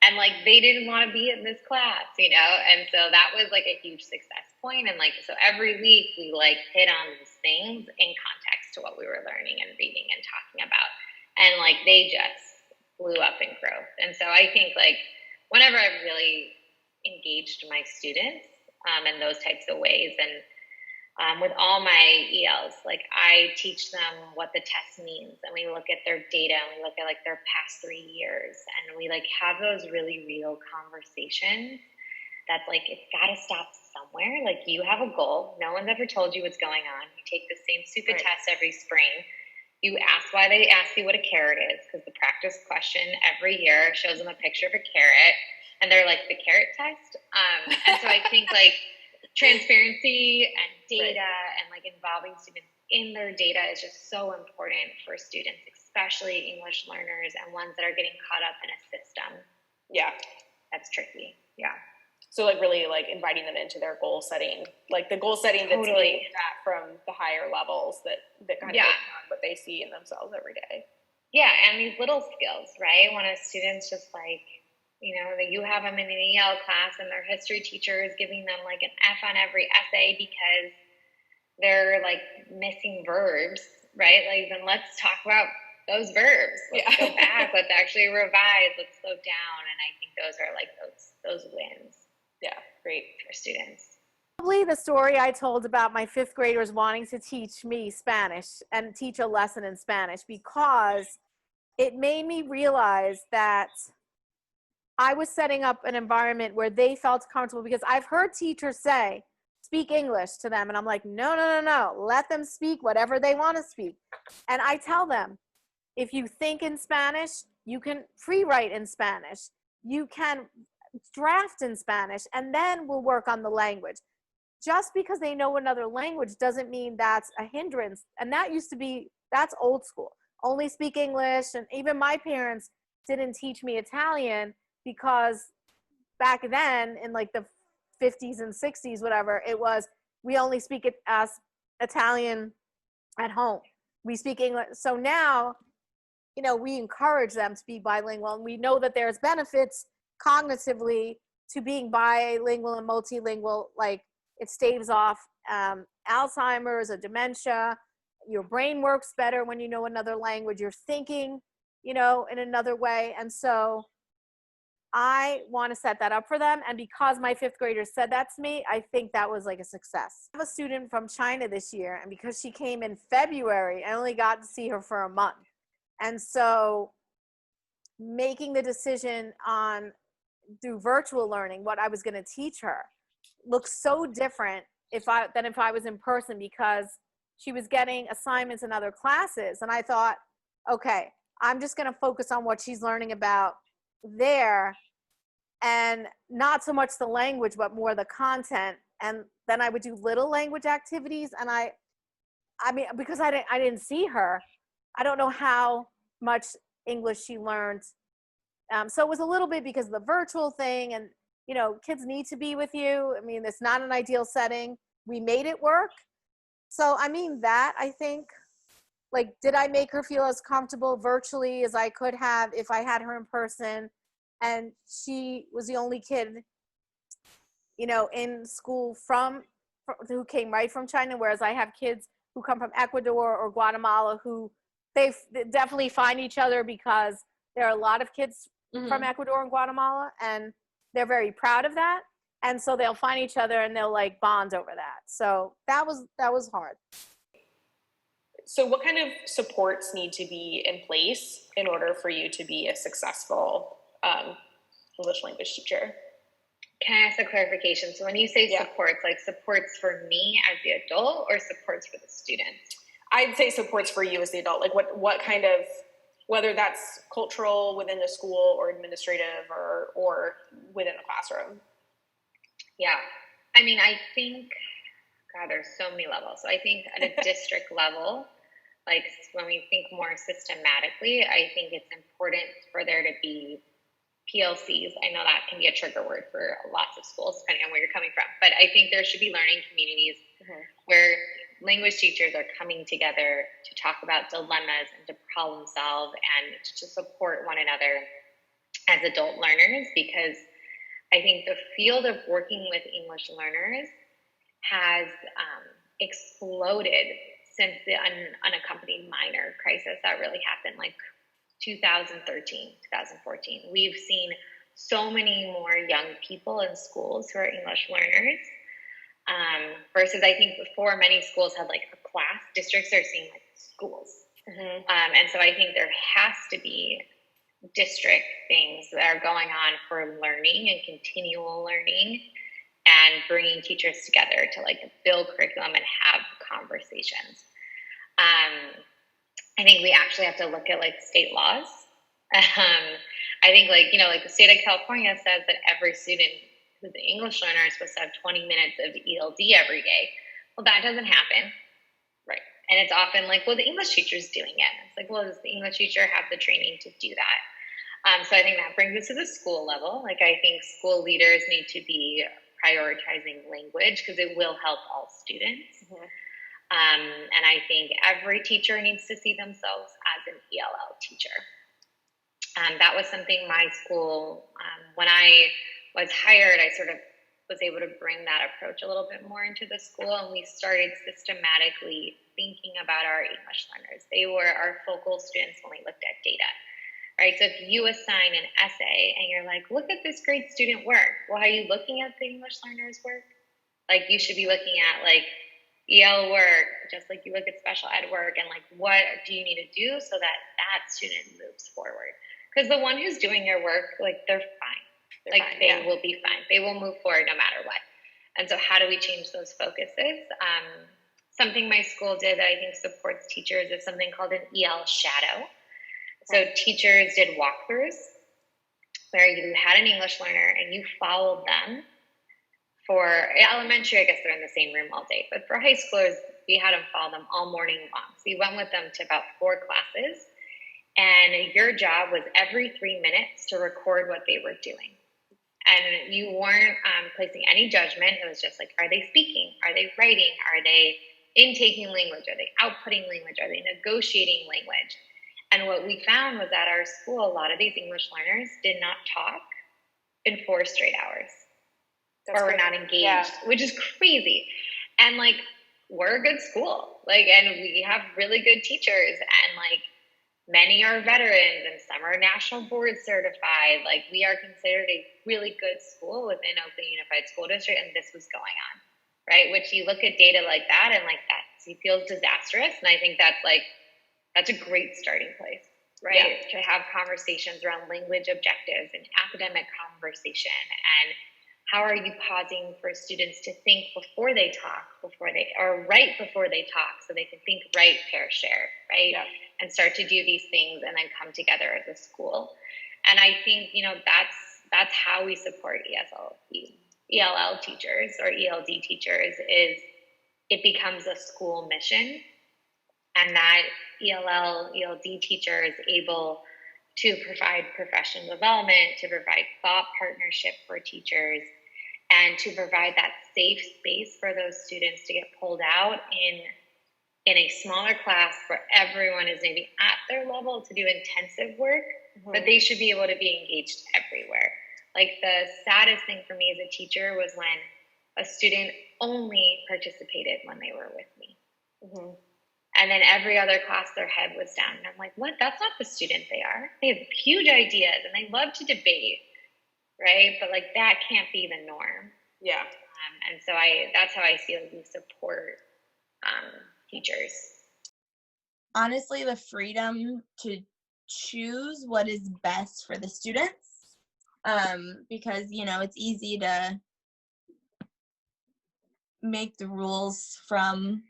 And like they didn't want to be in this class, and so that was like a huge success point. And like, so every week we like hit on these things in context to what we were learning and reading and talking about. And like they just blew up in growth. And so I think like whenever I've really engaged my students in those types of ways, and with all my ELs, like I teach them what the test means, and we look at their data, and we look at like their past 3 years, and we like have those really real conversations that's like it's got to stop somewhere. Like you have a goal, no one's ever told you what's going on. You take the same stupid test every spring. You ask why they ask you what a carrot is, because the practice question every year shows them a picture of a carrot. And they're like, the carrot test? And so I think like transparency and data and like involving students in their data is just so important for students, especially English learners and ones that are getting caught up in a system. Yeah. That's tricky. Yeah. So like really like inviting them into their goal setting, like the goal setting that's being looked at from the higher levels that kind of on what they see in themselves every day. Yeah. And these little skills, right? When a student's just like, that you have them in an EL class and their history teacher is giving them like an F on every essay because they're like missing verbs, right? Like then let's talk about those verbs. Let's go back. Let's actually revise. Let's slow down. And I think those are like those wins. Yeah, great for students. Probably the story I told about my 5th graders wanting to teach me Spanish and teach a lesson in Spanish, because it made me realize that I was setting up an environment where they felt comfortable, because I've heard teachers say, speak English to them. And I'm like, no. Let them speak whatever they want to speak. And I tell them, if you think in Spanish, you can pre-write in Spanish. You can draft in Spanish, and then we'll work on the language. Just because they know another language doesn't mean that's a hindrance. And that's old school. Only speak English. And even my parents didn't teach me Italian, because back then in like the 50s and 60s, whatever, it was, we only speak it as Italian at home. We speak English. So now, we encourage them to be bilingual, and we know that there's benefits cognitively to being bilingual and multilingual. Like it staves off Alzheimer's or dementia. Your brain works better when you know another language. You're thinking, in another way. And so I want to set that up for them. And because my fifth graders said that to me, I think that was like a success. I have a student from China this year, and because she came in February, I only got to see her for a month. And so making the decision on through virtual learning what I was going to teach her looks so different than if I was in person, because she was getting assignments in other classes. And I thought, okay, I'm just going to focus on what she's learning about there, and not so much the language, but more the content. And then I would do little language activities. And I mean, because I didn't see her, I don't know how much English she learned. So it was a little bit because of the virtual thing, and kids need to be with you. I mean, it's not an ideal setting. We made it work. So I mean, that I think, like, did I make her feel as comfortable virtually as I could have if I had her in person? And she was the only kid, in school who came right from China, whereas I have kids who come from Ecuador or Guatemala who they definitely find each other, because there are a lot of kids from Ecuador and Guatemala, and they're very proud of that. And so they'll find each other and they'll like bond over that. So that was hard. So what kind of supports need to be in place in order for you to be a successful English language teacher? Can I ask a clarification? So when you say supports, like supports for me as the adult or supports for the student? I'd say supports for you as the adult. Like what kind of, whether that's cultural within the school or administrative or within the classroom. Yeah. I mean, I think, God, there's so many levels. So I think at a district level, like when we think more systematically, I think it's important for there to be PLCs. I know that can be a trigger word for lots of schools, depending on where you're coming from. But I think there should be learning communities where language teachers are coming together to talk about dilemmas and to problem solve and to support one another as adult learners, because I think the field of working with English learners has exploded since the unaccompanied minor crisis that really happened like 2013, 2014. We've seen so many more young people in schools who are English learners versus I think before many schools had like a class. Districts are seeing like schools. And so I think there has to be district things that are going on for learning and continual learning and bringing teachers together to like build curriculum and have conversations. I think we actually have to look at like state laws. I think like the state of California says that every student who's an English learner is supposed to have 20 minutes of ELD every day. Well, that doesn't happen. Right. And it's often like, well, the English teacher's doing it. It's like, well, does the English teacher have the training to do that? So I think that brings us to the school level. Like I think school leaders need to be prioritizing language because it will help all students. And I think every teacher needs to see themselves as an ELL teacher. That was something my school, when I was hired, I sort of was able to bring that approach a little bit more into the school, and we started systematically thinking about our English learners. They were our focal students when we looked at data, right? So if you assign an essay and you're like, look at this great student work, well, are you looking at the English learners' work? Like you should be looking at like EL work, just like you look at special ed work, and like what do you need to do so that that student moves forward? Because the one who's doing their work, like they're fine. They will be fine. They will move forward no matter what. And so how do we change those focuses? Something my school did that I think supports teachers is something called an EL shadow. So teachers did walkthroughs where you had an English learner and you followed them. For elementary, I guess they're in the same room all day. But for high schoolers, we had them follow them all morning long. So you went with them to about 4 classes. And your job was every 3 minutes to record what they were doing. And you weren't placing any judgment. It was just like, are they speaking? Are they writing? Are they intaking language? Are they outputting language? Are they negotiating language? And what we found was at our school, a lot of these English learners did not talk in 4 straight hours. Or were not engaged, which is crazy. And like, we're a good school. Like, and we have really good teachers. And like, many are veterans and some are national board certified. Like, we are considered a really good school within Oakland Unified School District, and this was going on, right? Which you look at data like that and like that feels disastrous. And I think that's a great starting place, right? Yeah. To have conversations around language objectives and academic conversation, and how are you pausing for students to think before they talk, or write before they talk, so they can think, write, pair, share, right? Yeah. And start to do these things and then come together as a school. And I think, that's how we support ELL teachers or ELD teachers, is it becomes a school mission, and that ELD teacher is able to provide professional development, to provide thought partnership for teachers, and to provide that safe space for those students to get pulled out in a smaller class where everyone is maybe at their level to do intensive work, but they should be able to be engaged everywhere. Like, the saddest thing for me as a teacher was when a student only participated when they were with me. And then every other class, their head was down. And I'm like, what? That's not the student they are. They have huge ideas and they love to debate, right? But like, that can't be the norm. Yeah. And so that's how I feel we support teachers. Honestly, the freedom to choose what is best for the students, because, it's easy to make the rules from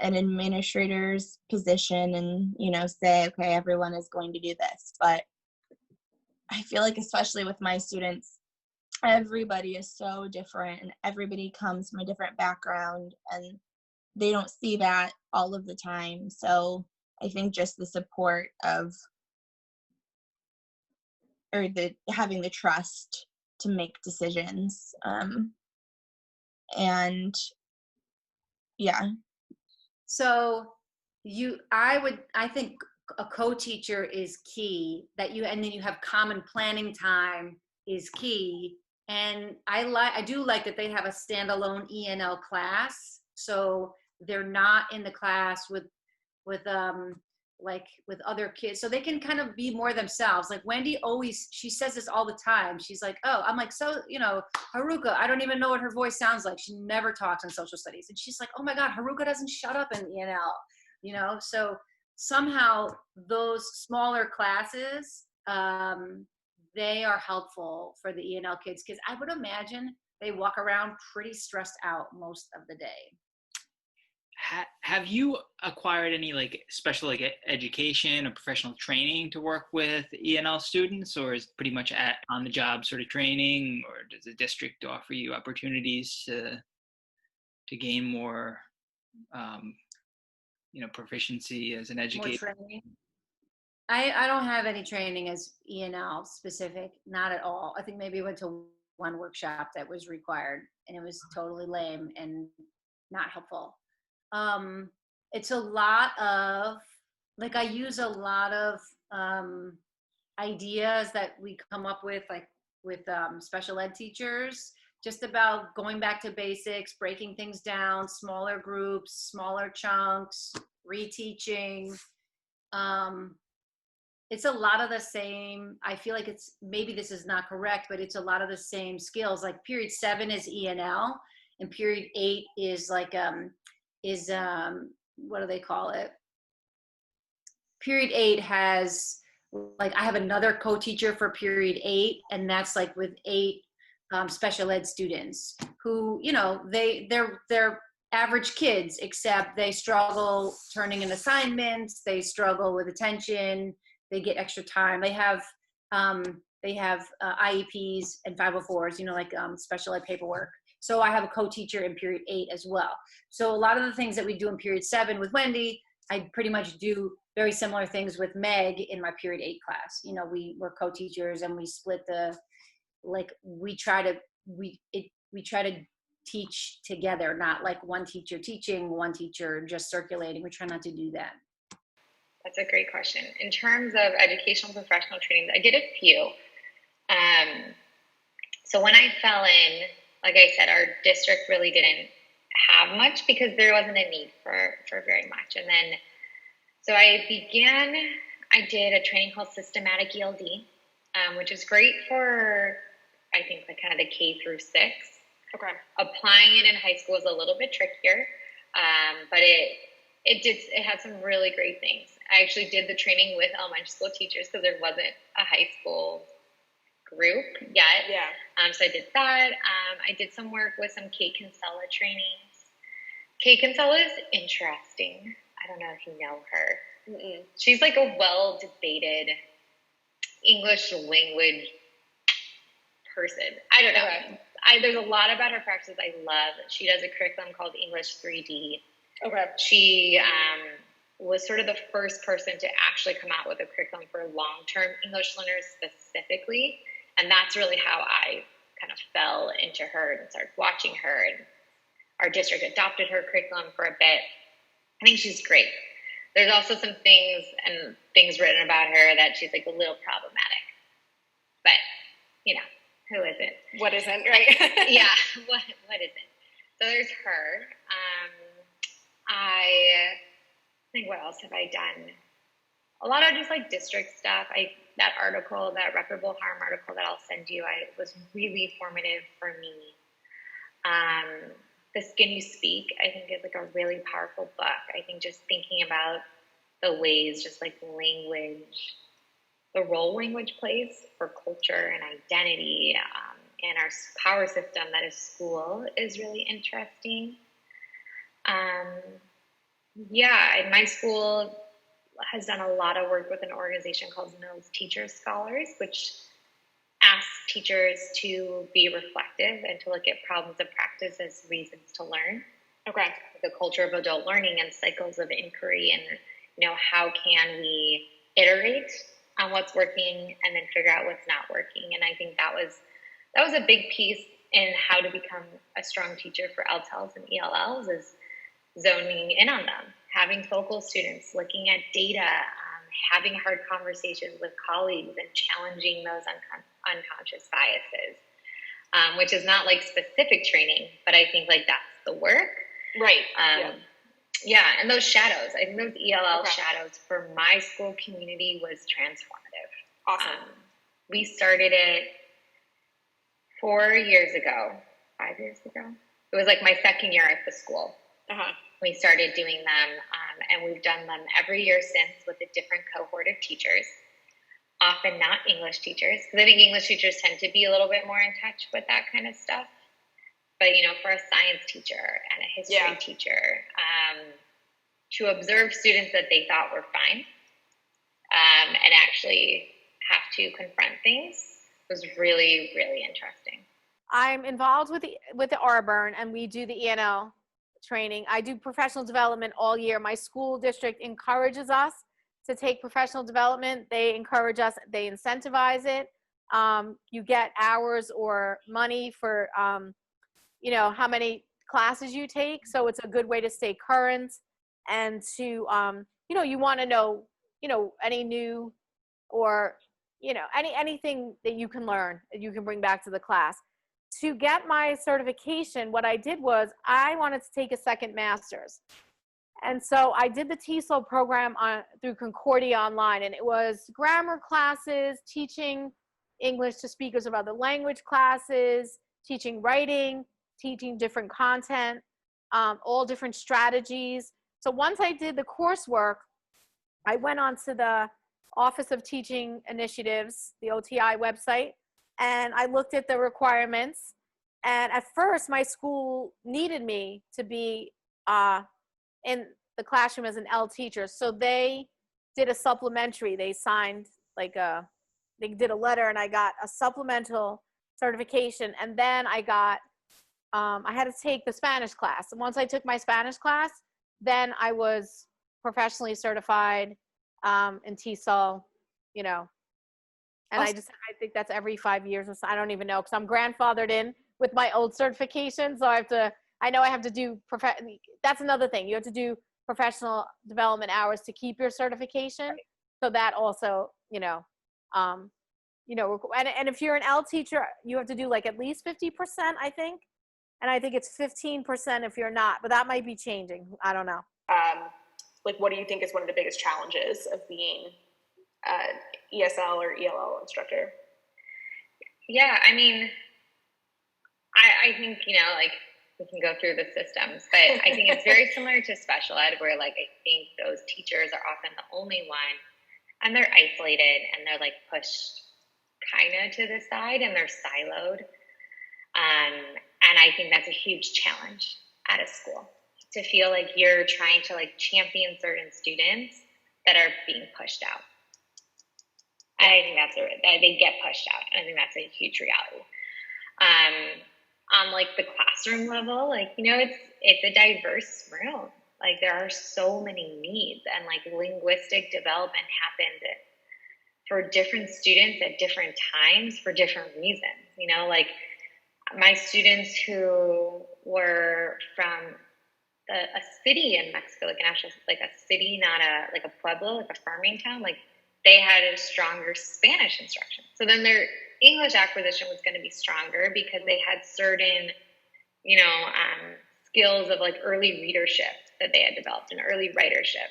an administrator's position and, say, okay, everyone is going to do this. But I feel like, especially with my students, everybody is so different and everybody comes from a different background, and they don't see that all of the time. So I think just the support of, or having the trust to make decisions, and yeah. So I think a co-teacher is key, and then you have common planning time is key. And I do like that they have a standalone ENL class, so they're not in the class with other kids, so they can kind of be more themselves. Like, Wendy she says this all the time. She's like, oh, I'm like, so, Haruka, I don't even know what her voice sounds like. She never talks in social studies. And she's like, oh my God, Haruka doesn't shut up in ENL, so somehow those smaller classes, they are helpful for the ENL kids, because I would imagine they walk around pretty stressed out most of the day. Have you acquired any special education or professional training to work with ENL students, or is it pretty much on the job sort of training, or does the district offer you opportunities to gain more proficiency as an educator? More training? I don't have any training as ENL specific, not at all. I think maybe I went to one workshop that was required, and it was totally lame and not helpful. It's a lot of, I use a lot of ideas that we come up with, with special ed teachers, just about going back to basics, breaking things down, smaller groups, smaller chunks, reteaching. It's a lot of the same. I feel like maybe this is not correct, but it's a lot of the same skills. Like, period 7 is ENL, and period 8 is what do they call it? Period 8 has, I have another co-teacher for period 8, and that's with 8 special ed students who, they're average kids, except they struggle turning in assignments, they struggle with attention, they get extra time. They have IEPs and 504s, special ed paperwork. So I have a co-teacher in period 8 as well. So a lot of the things that we do in period 7 with Wendy, I pretty much do very similar things with Meg in my period 8 class. We're co-teachers, and we split we try to teach together, not one teacher teaching, one teacher just circulating. We try not to do that. That's a great question. In terms of educational professional trainings, I did a few. So when I fell in, like I said, our district really didn't have much because there wasn't a need for very much. And then, so I began I did a training called Systematic ELD, which is great for, I think, like kind of the K through 6. Okay. Applying it in high school is a little bit trickier, but it had some really great things. I actually did the training with elementary school teachers because there wasn't a high school group yet. Yeah. So I did that. I did some work with some Kate Kinsella trainings. Kate Kinsella is interesting. I don't know if you know her. Mm-mm. She's like a well-debated English language person. I don't know. Okay. There's a lot about her practice I love. She does a curriculum called English 3D. Okay. She was sort of the first person to actually come out with a curriculum for long-term English learners specifically. And that's really how I kind of fell into her and started watching her. And our district adopted her curriculum for a bit. I think she's great. There's also some things written about her that she's like a little problematic. But, you know, who isn't? What isn't, right? Yeah, what isn't? So there's her. I think, what else have I done? A lot of just like district stuff. That article, that reputable harm article that I'll send you, was really formative for me. The Skin You Speak, I think, is like a really powerful book. I think just thinking about the ways just like language, the role language plays for culture and identity and our power system that is school is really interesting. And my school has done a lot of work with an organization called Mills Teacher Scholars, which asks teachers to be reflective and to look at problems of practice as reasons to learn. Okay. The culture of adult learning and cycles of inquiry, and how can we iterate on what's working and then figure out what's not working. And I think that was a big piece in how to become a strong teacher for LTELs and ELLs, is zoning in on them, having focal students, looking at data, having hard conversations with colleagues and challenging those unconscious biases, which is not like specific training, but I think like that's the work. Right. Yeah. And those shadows, I think those ELL shadows for my school community was transformative. Awesome. We started it 4 years ago, 5 years ago. It was like my second year at the school. Uh-huh. We started doing them, and we've done them every year since with a different cohort of teachers, often not English teachers, because I think English teachers tend to be a little bit more in touch with that kind of stuff. But, for a science teacher and a history teacher, to observe students that they thought were fine and actually have to confront things was really, really interesting. I'm involved with the Arburn, and we do the ENL training. I do professional development all year. My school district encourages us to take professional development. They encourage us, they incentivize it. You get hours or money for, how many classes you take. So it's a good way to stay current and to, you want to know, any new or, anything that you can learn, that you can bring back to the class. To get my certification, what I did was I wanted to take a second master's. And so I did the TESOL program through Concordia Online, and it was grammar classes, teaching English to speakers of other language classes, teaching writing, teaching different content, all different strategies. So once I did the coursework, I went onto the Office of Teaching Initiatives, the OTI website, and I looked at the requirements. And at first, my school needed me to be in the classroom as an L teacher. So they did a supplementary. They signed they did a letter, and I got a supplemental certification. And then I had to take the Spanish class. And once I took my Spanish class, then I was professionally certified in TESOL, And I think that's every 5 years or so. I don't even know, because I'm grandfathered in with my old certification. So I know I have to do, that's another thing. You have to do professional development hours to keep your certification. Right. So that also, and if you're an L teacher, you have to do like at least 50%, I think. And I think it's 15% if you're not, but that might be changing. I don't know. What do you think is one of the biggest challenges of being ESL or ELL instructor? Yeah, I mean, I think, like we can go through the systems, but I think it's very similar to special ed where like I think those teachers are often the only one and they're isolated and they're like pushed kind of to the side and they're siloed. And I think that's a huge challenge at a school to feel like you're trying to like champion certain students that are being pushed out. And I think they get pushed out. And I think that's a huge reality. On like the classroom level, like, it's a diverse room. Like there are so many needs and like linguistic development happens for different students at different times for different reasons. Like my students who were from a city in Mexico, like an actual, like a city, not a pueblo, like a farming town, like they had a stronger Spanish instruction. So then their English acquisition was going to be stronger because they had certain, skills of like early readership that they had developed and early writership.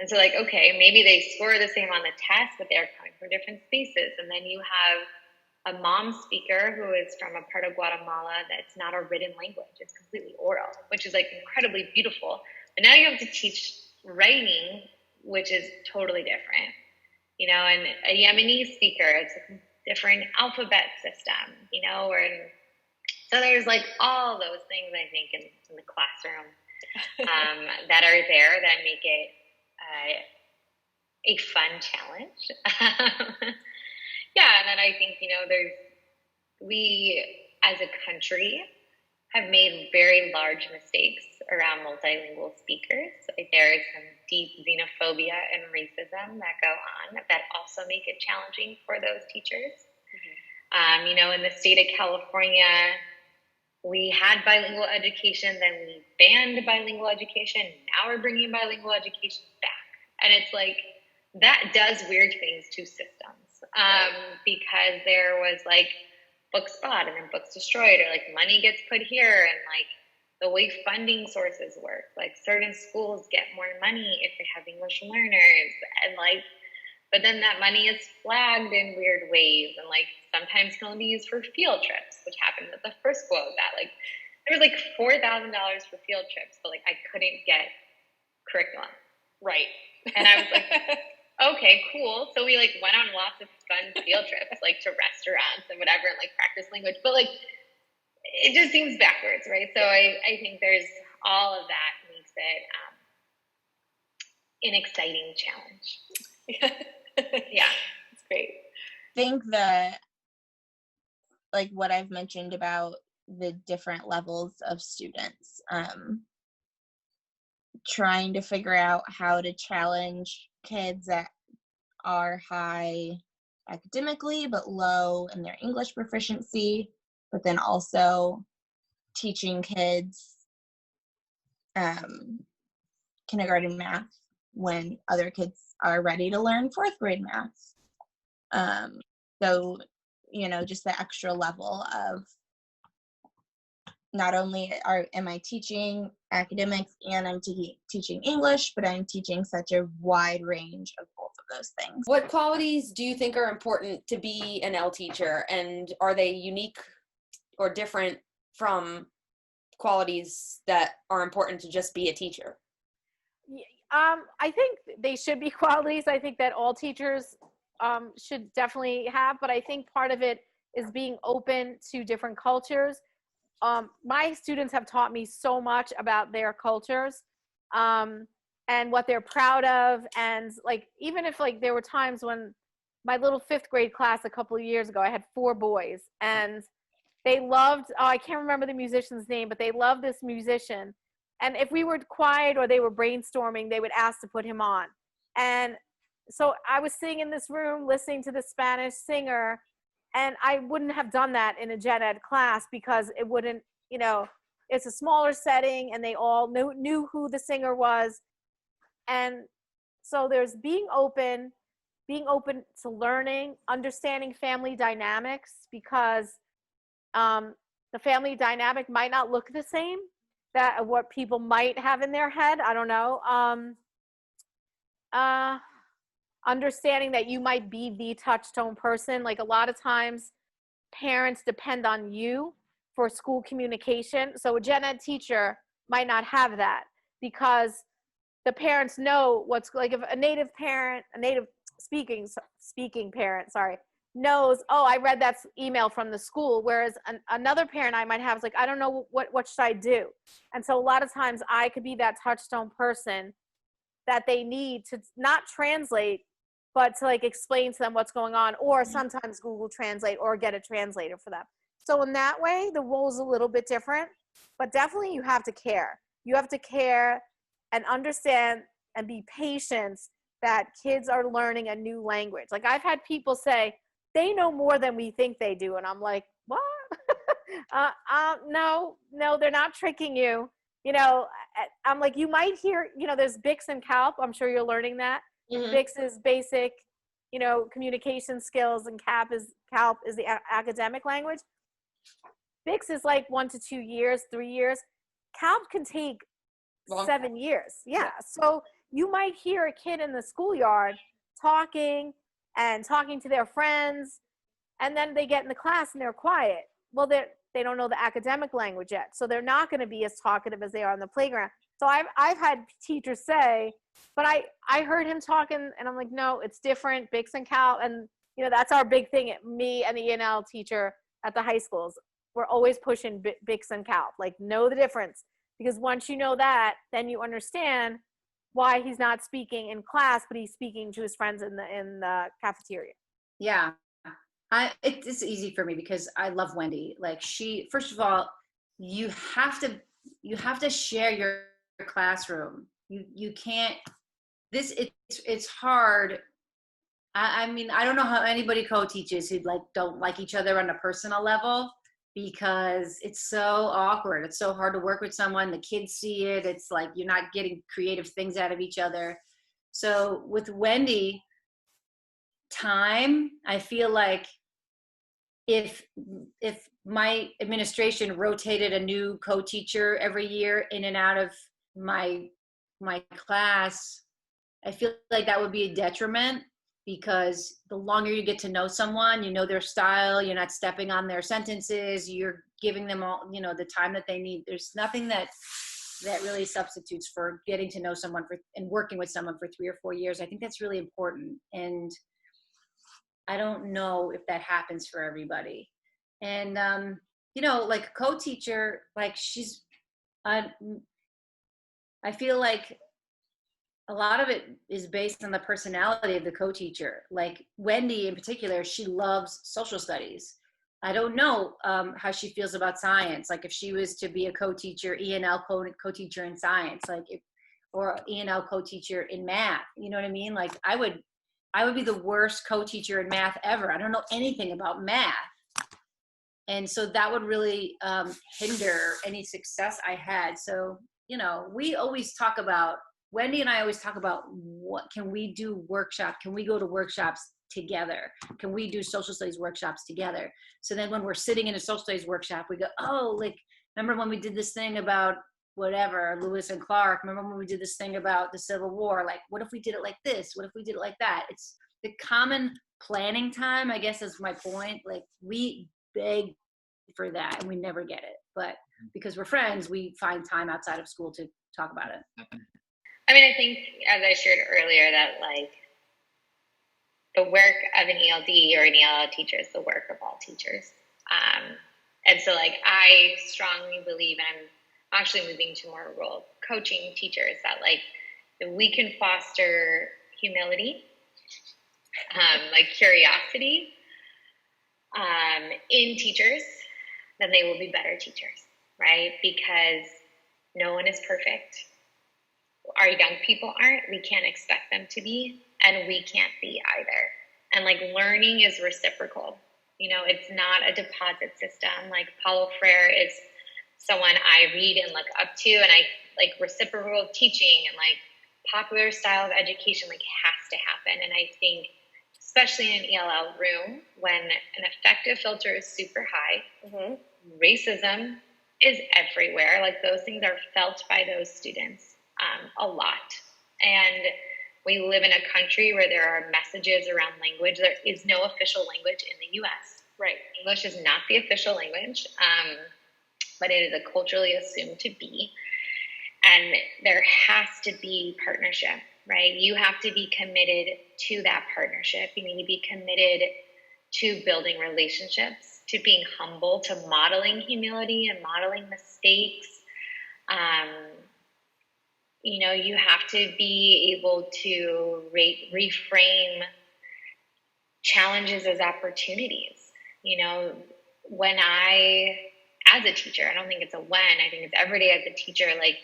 And so like, okay, maybe they score the same on the test, but they're coming from different spaces. And then you have a mom speaker who is from a part of Guatemala that's not a written language. It's completely oral, which is like incredibly beautiful. But now you have to teach writing, which is totally different. And a Yemeni speaker, it's a different alphabet system, so there's like all those things I think in the classroom that are there that make it a fun challenge. Yeah, and then I think, we as a country have made very large mistakes around multilingual speakers. Like there is some deep xenophobia and racism that go on that also make it challenging for those teachers. Mm-hmm. In the state of California, we had bilingual education, then we banned bilingual education. Now we're bringing bilingual education back. And it's like, that does weird things to systems. Because there was like books bought and then books destroyed, or like money gets put here, and like the way funding sources work, like certain schools get more money if they have English learners, and like, but then that money is flagged in weird ways, and like sometimes can only be used for field trips, which happened at the first school of that. Like there was like $4,000 for field trips, but like I couldn't get curriculum. Right. And I was like, okay, cool. So we like went on lots of fun field trips, like to restaurants and whatever, and like practice language, but like it just seems backwards, right? So I think there's all of that makes it an exciting challenge. Yeah, it's great. I think that like what I've mentioned about the different levels of students, trying to figure out how to challenge kids that are high academically but low in their English proficiency, but then also teaching kids kindergarten math when other kids are ready to learn fourth grade math. So, just the extra level of not only am I teaching academics and I'm teaching English, but I'm teaching such a wide range of both of those things. What qualities do you think are important to be an L teacher, and are they unique or different from qualities that are important to just be a teacher? I think they should be qualities. I think that all teachers should definitely have, but I think part of it is being open to different cultures. My students have taught me so much about their cultures and what they're proud of. And like, even if like there were times when my little 5th grade class a couple of years ago, I had 4 boys and they loved, I can't remember the musician's name, but they loved this musician. And if we were quiet or they were brainstorming, they would ask to put him on. And so I was sitting in this room listening to the Spanish singer, and I wouldn't have done that in a gen ed class because it wouldn't, it's a smaller setting and they all knew who the singer was. And so there's being open to learning, understanding family dynamics, because the family dynamic might not look the same that what people might have in their head. I don't know. understanding that you might be the touchstone person. Like a lot of times parents depend on you for school communication. So a gen ed teacher might not have that because the parents know what's like if a native parent, a native speaking parent, sorry, knows, oh, I read that email from the school. Whereas another parent I might have is like, I don't know what should I do? And so a lot of times I could be that touchstone person that they need to not translate, but to like explain to them what's going on, or sometimes Google Translate or get a translator for them. So in that way, the role's a little bit different, but definitely you have to care. You have to care and understand and be patient that kids are learning a new language. Like I've had people say, they know more than we think they do. And I'm like, what? No, they're not tricking you. You know, I'm like, you might hear, you know, there's BICS and CALP. I'm sure you're learning that. Mm-hmm. BICS is basic, you know, communication skills, and CALP is the academic language. BICS is like 1 to 2 years, 3 years. CALP can take 7 years. Yeah. So you might hear a kid in the schoolyard talking to their friends, and then they get in the class and they're quiet. Well, they don't know the academic language yet, so they're not going to be as talkative as they are on the playground. So I've had teachers say, but I heard him talking, and I'm like, no, it's different. BICS and CALP, and you know that's our big thing. Me and the ENL teacher at the high schools, we're always pushing BICS and CALP. Like, know the difference, because once you know that, then you understand why he's not speaking in class, but he's speaking to his friends in the cafeteria. Yeah. It's easy for me because I love Wendy. Like first of all, you have to share your classroom. You can't, it's hard. I mean, I don't know how anybody co-teaches who like don't like each other on a personal level, because it's so awkward. It's so hard to work with someone. The kids see it. It's like you're not getting creative things out of each other. So with Wendy, I feel like if my administration rotated a new co-teacher every year in and out of my class, I feel like that would be a detriment, because the longer you get to know someone, you know their style, you're not stepping on their sentences, you're giving them all, you know, the time that they need. There's nothing that really substitutes for getting to know someone and working with someone for 3 or 4 years. I think that's really important. And I don't know if that happens for everybody. And, you know, like a co-teacher, like I feel like a lot of it is based on the personality of the co-teacher. Like Wendy in particular, she loves social studies. I don't know how she feels about science. Like if she was to be a co-teacher, ENL co-teacher in science, or ENL co-teacher in math, you know what I mean? Like I would be the worst co-teacher in math ever. I don't know anything about math. And so that would really hinder any success I had. So, you know, Wendy and I always talk about, what can we do workshop? Can we go to workshops together? Can we do social studies workshops together? So then when we're sitting in a social studies workshop, we go, oh, like, remember when we did this thing about whatever, Lewis and Clark? Remember when we did this thing about the Civil War? Like, what if we did it like this? What if we did it like that? It's the common planning time, I guess is my point. Like we beg for that and we never get it. But because we're friends, we find time outside of school to talk about it. I mean, I think, as I shared earlier, that like the work of an ELD or an ELL teacher is the work of all teachers. And so like I strongly believe, and I'm actually moving to more role coaching teachers, that like if we can foster humility, like curiosity in teachers, then they will be better teachers, right? Because no one is perfect. Our young people aren't. We can't expect them to be, and we can't be either. And like learning is reciprocal. You know, it's not a deposit system. Like Paulo Freire is someone I read and look up to, and I like reciprocal teaching and like popular style of education like has to happen. And I think especially in an ELL room, when an effective filter is super high, racism is everywhere. Like those things are felt by those students a lot. And We live in a country where there are messages around language. There is no official language in the US. Right. English is not the official language, but it is a culturally assumed to be. And there has to be partnership, right? You have to be committed to that partnership. You need to be committed to building relationships, to being humble, to modeling humility and modeling mistakes. You have to be able to reframe challenges as opportunities. When as a teacher, I don't think it's a when, I think it's every day as a teacher, like,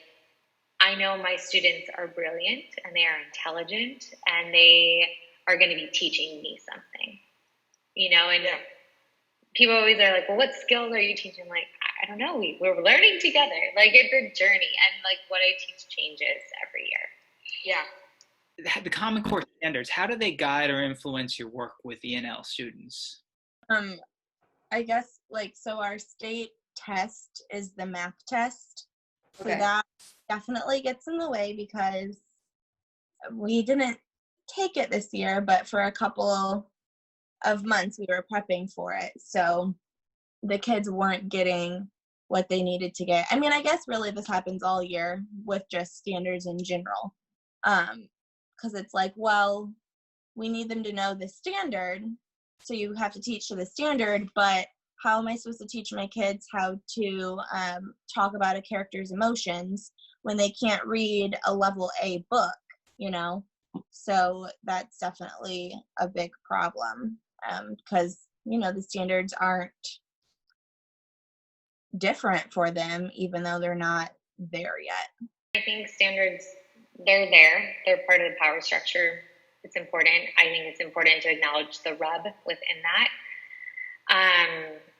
I know my students are brilliant and they are intelligent and they are going to be teaching me something, and people always are like, well, what skills are you teaching? Like, I don't know. We're learning together. Like, it's a journey, and like what I teach changes every year. Yeah. The Common Core standards, how do they guide or influence your work with ENL students? I guess, so our state test is the math test. So Okay. that definitely gets in the way because we didn't take it this year, but for a couple of months we were prepping for it. So the kids weren't getting what they needed to get. I mean, I guess really this happens all year with just standards in general. Because it's like, well, we need them to know the standard, so you have to teach to the standard, but how am I supposed to teach my kids how to talk about a character's emotions when they can't read a level A book, So that's definitely a big problem because, the standards aren't different for them, even though they're not there yet. I think standards, they're there. They're part of the power structure. It's important. I think it's important to acknowledge the rub within that.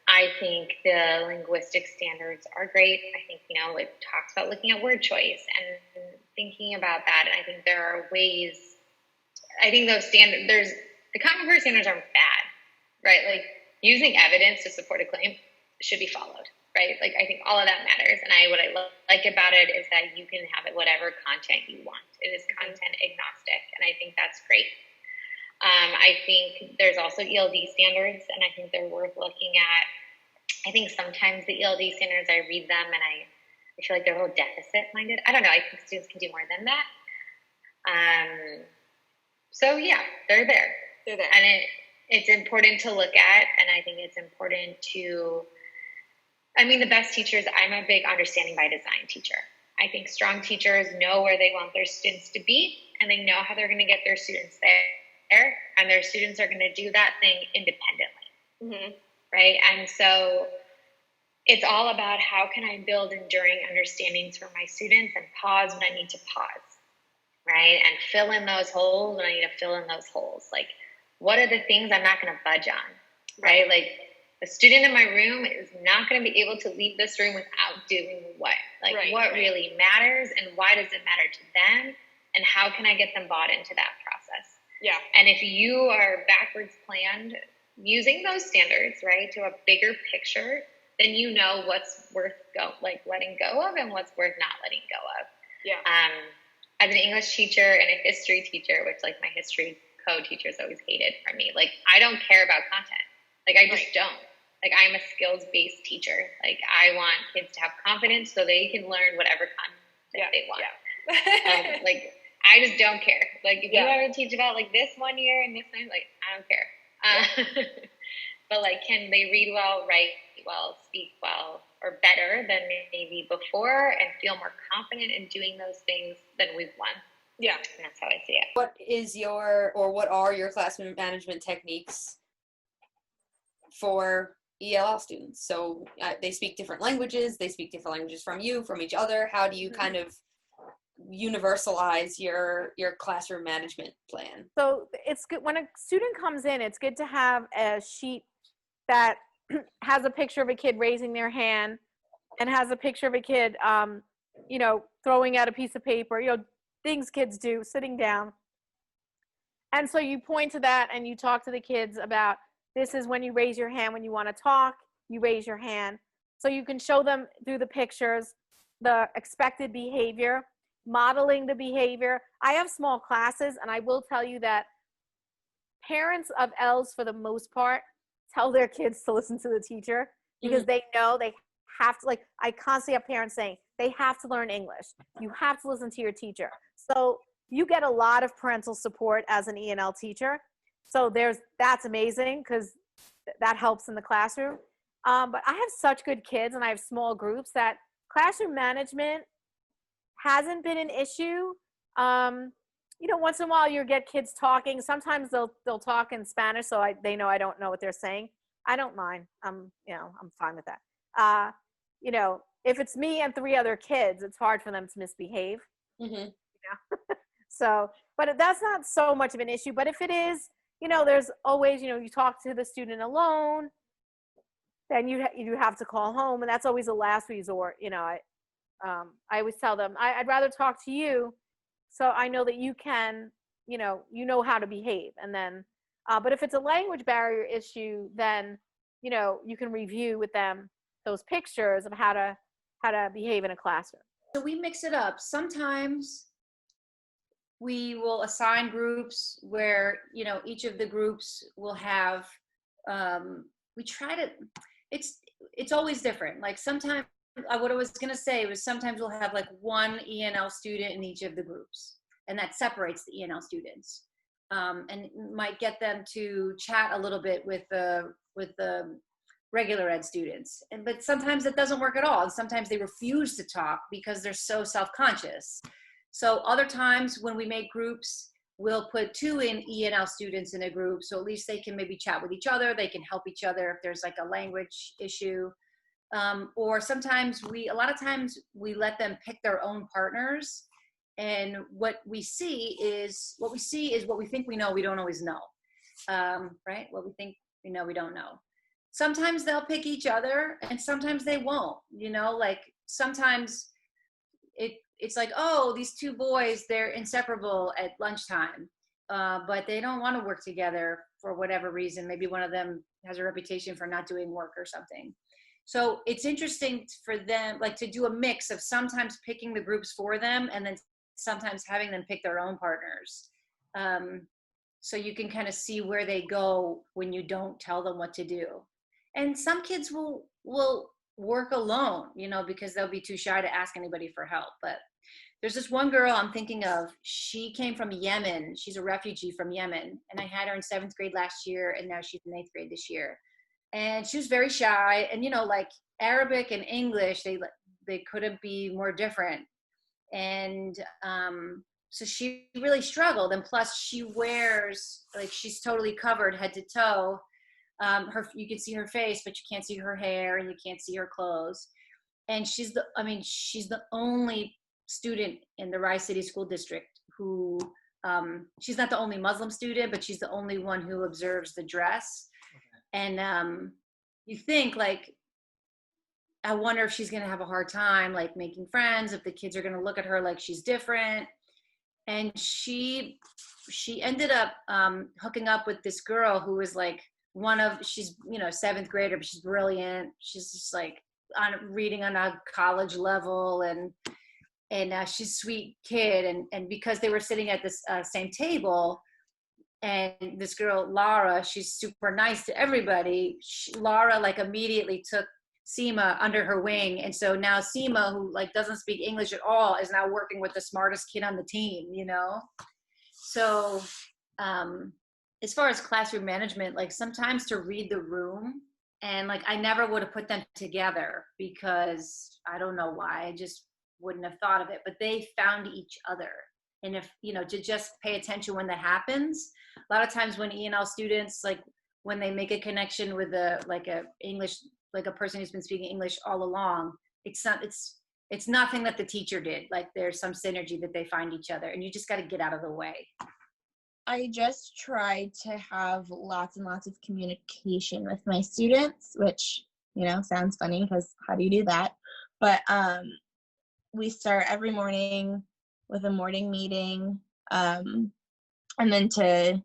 I think the linguistic standards are great. I think, it talks about looking at word choice and thinking about that. And I think there are ways, I think those standards, the Common Core standards aren't bad, right? Like, using evidence to support a claim should be followed, right? Like, I think all of that matters. And what I like about it is that you can have it whatever content you want. It is content agnostic. And I think that's great. I think there's also ELD standards, and I think they're worth looking at. I think sometimes the ELD standards, I read them and I feel like they're a little deficit-minded. I don't know. I think students can do more than that. So yeah, they're there. They're there. And it's important to look at, and I think it's important to, the best teachers, I'm a big understanding by design teacher. I think strong teachers know where they want their students to be, and they know how they're going to get their students there, and their students are going to do that thing independently. Mm-hmm. Right? And so it's all about how can I build enduring understandings for my students and pause when I need to pause, right? And fill in those holes when I need to fill in those holes. Like, what are the things I'm not going to budge on, right? Like, the student in my room is not going to be able to leave this room without doing what? Like, what really matters, and why does it matter to them? And how can I get them bought into that process? Yeah. And if you are backwards planned using those standards, right, to a bigger picture, then you know what's worth letting go of and what's worth not letting go of. Yeah. As an English teacher and a history teacher, which my history co-teachers always hated from me, I don't care about content. I just don't. I'm a skills-based teacher. I want kids to have confidence so they can learn whatever content they want. Yeah. I just don't care. If you want to teach about this one year and this one, I don't care. But can they read well, write well, speak well, or better than maybe before, and feel more confident in doing those things, then we've won. Yeah. And that's how I see it. What are your classroom management techniques for ELL students? So they speak different languages. They speak different languages from you, from each other. How do you kind of universalize your classroom management plan? So it's good when a student comes in, it's good to have a sheet that has a picture of a kid raising their hand and has a picture of a kid throwing out a piece of paper, things kids do, sitting down. And so you point to that and you talk to the kids about, this is when you raise your hand when you want to talk, you raise your hand. So you can show them through the pictures the expected behavior. modeling the behavior. I have small classes, and I will tell you that parents of L's, for the most part, tell their kids to listen to the teacher because they know they have to. Like, I constantly have parents saying they have to learn English. You have to listen to your teacher. So you get a lot of parental support as an E&L teacher. So that's amazing because that helps in the classroom. But I have such good kids and I have small groups that classroom management hasn't been an issue. Once in a while you get kids talking. Sometimes they'll talk in Spanish, so they know I don't know what they're saying. I don't mind. I'm fine with that. If it's me and 3 other kids, it's hard for them to misbehave. Mm-hmm. So, but that's not so much of an issue. But if it is, there's always, you talk to the student alone, then you have to call home, and that's always a last resort. I always tell them I'd rather talk to you, so I know that you can, you know how to behave, and then. But if it's a language barrier issue, then you can review with them those pictures of how to behave in a classroom. So we mix it up. Sometimes we will assign groups where each of the groups will have. It's always different. Like sometimes what I was gonna say was sometimes we'll have like one E&L student in each of the groups, and that separates the E&L students. And might get them to chat a little bit with the regular ed students. But sometimes it doesn't work at all. And sometimes they refuse to talk because they're so self-conscious. So other times when we make groups, we'll put 2 E&L students in a group. So at least they can maybe chat with each other. They can help each other if there's like a language issue. Or sometimes a lot of times we let them pick their own partners. And what we see is what we think we know, we don't always know, right? What we think we know, we don't know. Sometimes they'll pick each other and sometimes they won't, like sometimes it's like, oh, these 2 boys, they're inseparable at lunchtime, but they don't want to work together for whatever reason. Maybe one of them has a reputation for not doing work or something. So it's interesting for them, like to do a mix of sometimes picking the groups for them and then sometimes having them pick their own partners. So you can kind of see where they go when you don't tell them what to do. And some kids will work alone, because they'll be too shy to ask anybody for help. But there's this one girl I'm thinking of. She came from Yemen. She's a refugee from Yemen. And I had her in 7th grade last year, and now she's in 8th grade this year. And she was very shy. And, like Arabic and English, they couldn't be more different. And so she really struggled. And plus she wears, like, she's totally covered head to toe. You can see her face, but you can't see her hair and you can't see her clothes. And she's the only student in the Rice City School District who, she's not the only Muslim student, but she's the only one who observes the dress. Okay. And you think, like, I wonder if she's going to have a hard time, like, making friends, if the kids are going to look at her like she's different. And she ended up hooking up with this girl who was like she's 7th grader, but she's brilliant. She's just like reading on a college level, and she's a sweet kid. And because they were sitting at this same table, and this girl Lara, she's super nice to everybody. Lara like immediately took Seema under her wing, and so now Seema, who like doesn't speak English at all, is now working with the smartest kid on the team. So as far as classroom management, like sometimes to read the room, and like I never would have put them together because I don't know why, I just wouldn't have thought of it, but they found each other. And if to just pay attention when that happens. A lot of times when E&L students, like when they make a connection with a person who's been speaking English all along, it's nothing that the teacher did. Like there's some synergy that they find each other, and you just got to get out of the way. I just try to have lots and lots of communication with my students, which, sounds funny because how do you do that? But we start every morning with a morning meeting, and then to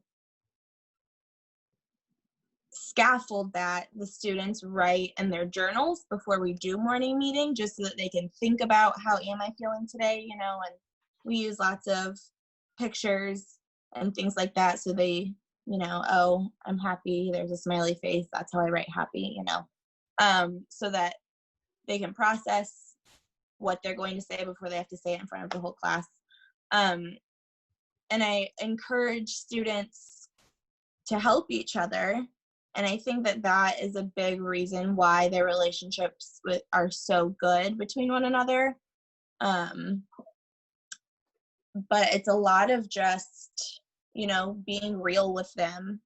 scaffold that, the students write in their journals before we do morning meeting, just so that they can think about how am I feeling today, and we use lots of pictures and things like that, so they, oh, I'm happy, there's a smiley face, that's how I write happy, so that they can process what they're going to say before they have to say it in front of the whole class. And I encourage students to help each other. And I think that is a big reason why their relationships are so good between one another. But it's a lot of just, being real with them,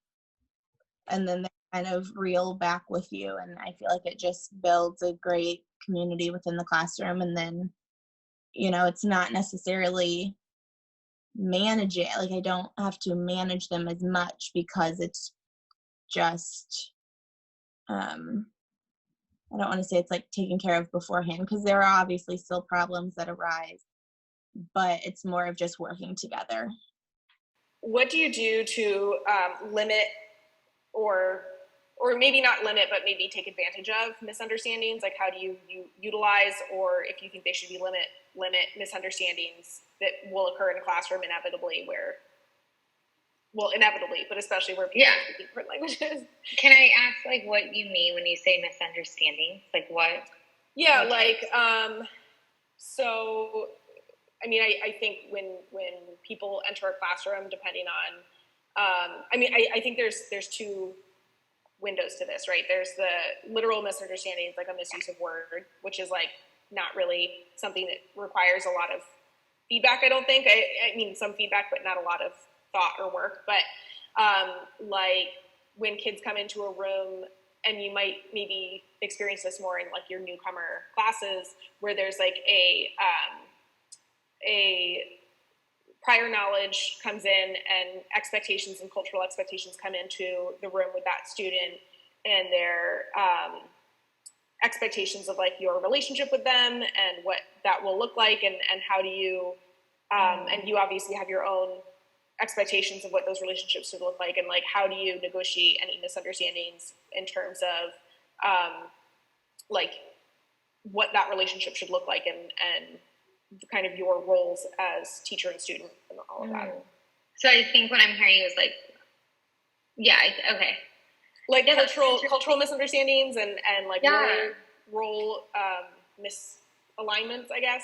and then they kind of reel back with you. And I feel like it just builds a great community within the classroom. And then, it's not necessarily managing, like I don't have to manage them as much, because it's just, I don't want to say it's like taken care of beforehand, because there are obviously still problems that arise, but it's more of just working together. What do you do to limit or maybe not limit, but maybe take advantage of misunderstandings? Like, how do you utilize, or if you think they should be limit misunderstandings that will occur in a classroom inevitably, but especially where people speak different languages? Can I ask, like, what you mean when you say misunderstandings? Like, what? Yeah, like, so, I mean, I think when people enter a classroom, depending on, I think there's two windows to this, right? There's the literal misunderstandings, like a misuse of word, which is like not really something that requires a lot of feedback, I don't think. I mean, some feedback, but not a lot of thought or work. But like when kids come into a room, and you might maybe experience this more in like your newcomer classes, where there's like a prior knowledge comes in, and expectations and cultural expectations come into the room with that student, and their expectations of like your relationship with them and what that will look like, and how do you, and you obviously have your own expectations of what those relationships should look like, and like how do you negotiate any misunderstandings in terms of like what that relationship should look like, and kind of your roles as teacher and student and all of that. So I think what I'm hearing is like, okay. Like cultural misunderstandings and like role misalignments, I guess.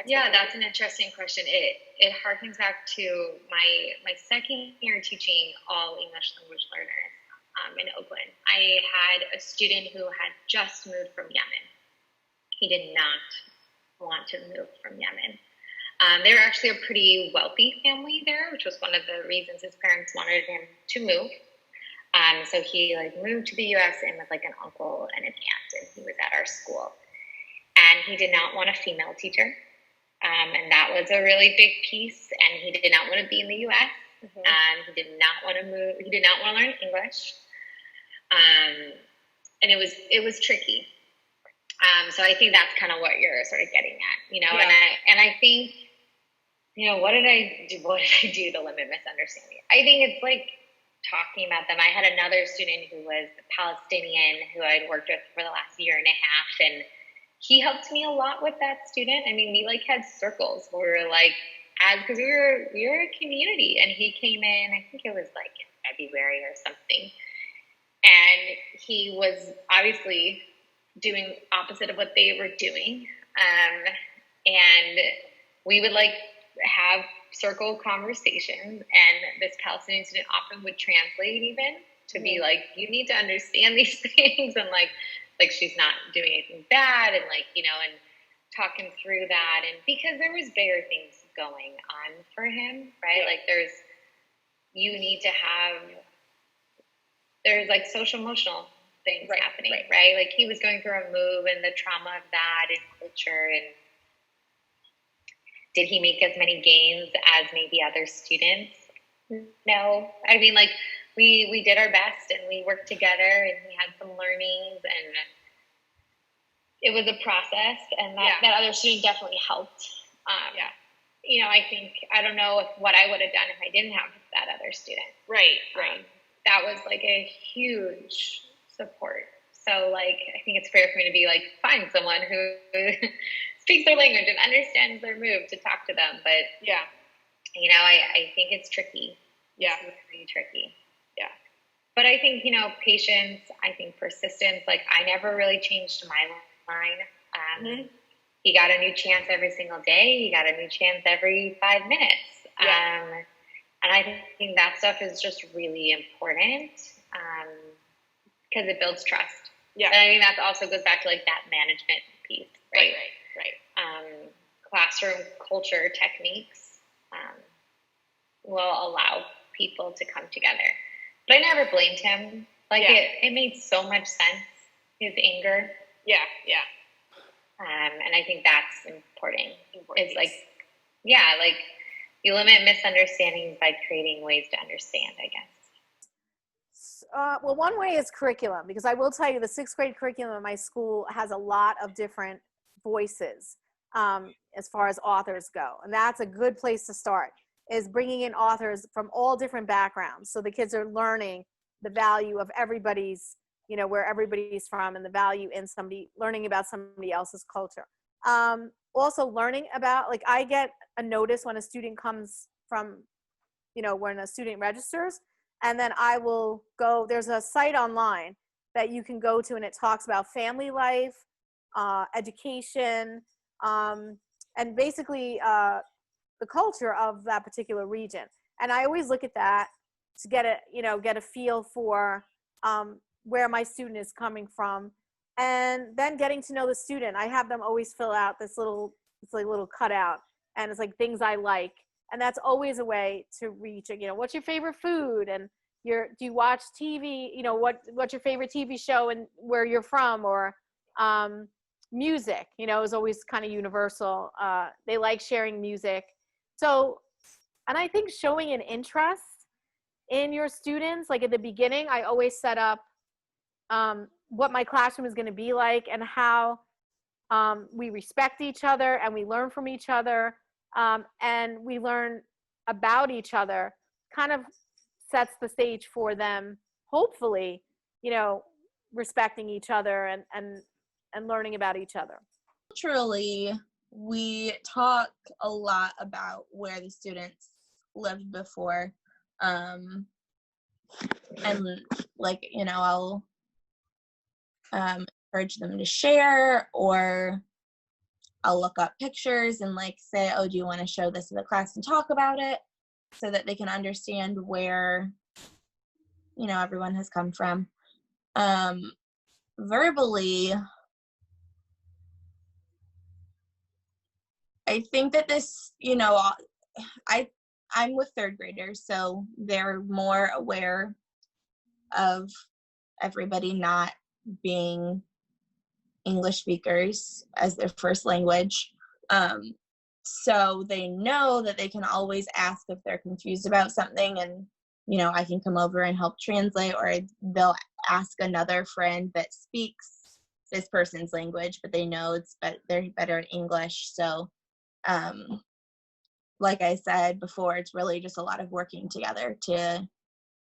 Yeah, that's an interesting question. It harkens back to my second year teaching all English language learners in Oakland. I had a student who had just moved from Yemen. He did not want to move from Yemen. They were actually a pretty wealthy family there, which was one of the reasons his parents wanted him to move. So he like moved to the U.S. and with like an uncle and an aunt, and he was at our school. And he did not want a female teacher, and that was a really big piece. And he did not want to be in the U.S. And he did not want to move. He did not want to learn English, and it was tricky. So I think that's kind of what you're sort of getting at, and I think, what did I do to limit misunderstanding? I think it's like talking about them. I had another student who was Palestinian who I'd worked with for the last year and a half, and he helped me a lot with that student. I mean, we like had circles where we were like, because we were a community, and he came in, I think it was like in February or something, and he was obviously doing opposite of what they were doing, and we would like have circle conversations, and this Palestinian student often would translate even to be like, you need to understand these things, and like she's not doing anything bad, and like, and talking through that, and because there was bigger things going on for him, right? Like there's like social emotional things happening, right? Like he was going through a move and the trauma of that and culture, and did he make as many gains as maybe other students? No. I mean, like we did our best, and we worked together, and we had some learnings, and it was a process, and that other student definitely helped. I think, I don't know what I would have done if I didn't have that other student. Right. That was like a huge support. So like, I think it's fair for me to be like, find someone who's speaks their language and understands their move to talk to them. But Yeah. you know, I think it's tricky. Yeah. It's really tricky. Yeah. But I think, you know, patience, I think persistence, like I never really changed my line. He got a new chance every single day. He got a new chance every 5 minutes. Yeah. And I think that stuff is just really important because it builds trust. Yeah. And I think that also goes back to like that management piece, right? Right. Classroom culture techniques will allow people to come together. But I never blamed him. Like it made so much sense, his anger. Yeah. And I think that's important. It's like, like you limit misunderstandings by creating ways to understand, I guess. Well, one way is curriculum, because I will tell you the 6th grade curriculum at my school has a lot of different voices as far as authors go. And that's a good place to start, is bringing in authors from all different backgrounds. So the kids are learning the value of everybody's, you know, where everybody's from, and the value in learning about somebody else's culture. Also learning about, like, I get a notice when a student comes from, you know, when a student registers, and then I will go, there's a site online that you can go to, and it talks about family life, education, and basically the culture of that particular region. And I always look at that to get a feel for where my student is coming from, and then getting to know the student. I have them always fill out this little cutout, and it's like things I like, and that's always a way to reach. You know, what's your favorite food, and do you watch TV? You know, what's your favorite TV show and where you're from, or music. You know, is always kind of universal. They like sharing music. So, and I think showing an interest in your students, like at the beginning, I always set up what my classroom is going to be like, and how we respect each other, and we learn from each other, and we learn about each other, kind of sets the stage for them, hopefully, you know, respecting each other and learning about each other. Culturally, we talk a lot about where the students lived before, and like, you know, I'll encourage them to share, or I'll look up pictures and like say, oh, do you want to show this to the class and talk about it, so that they can understand where, you know, everyone has come from. Verbally, I think that this, you know, I'm with 3rd graders, so they're more aware of everybody not being English speakers as their first language. So they know that they can always ask if they're confused about something, and, you know, I can come over and help translate, or they'll ask another friend that speaks this person's language, but they know they're better at English. So, like I said before, it's really just a lot of working together to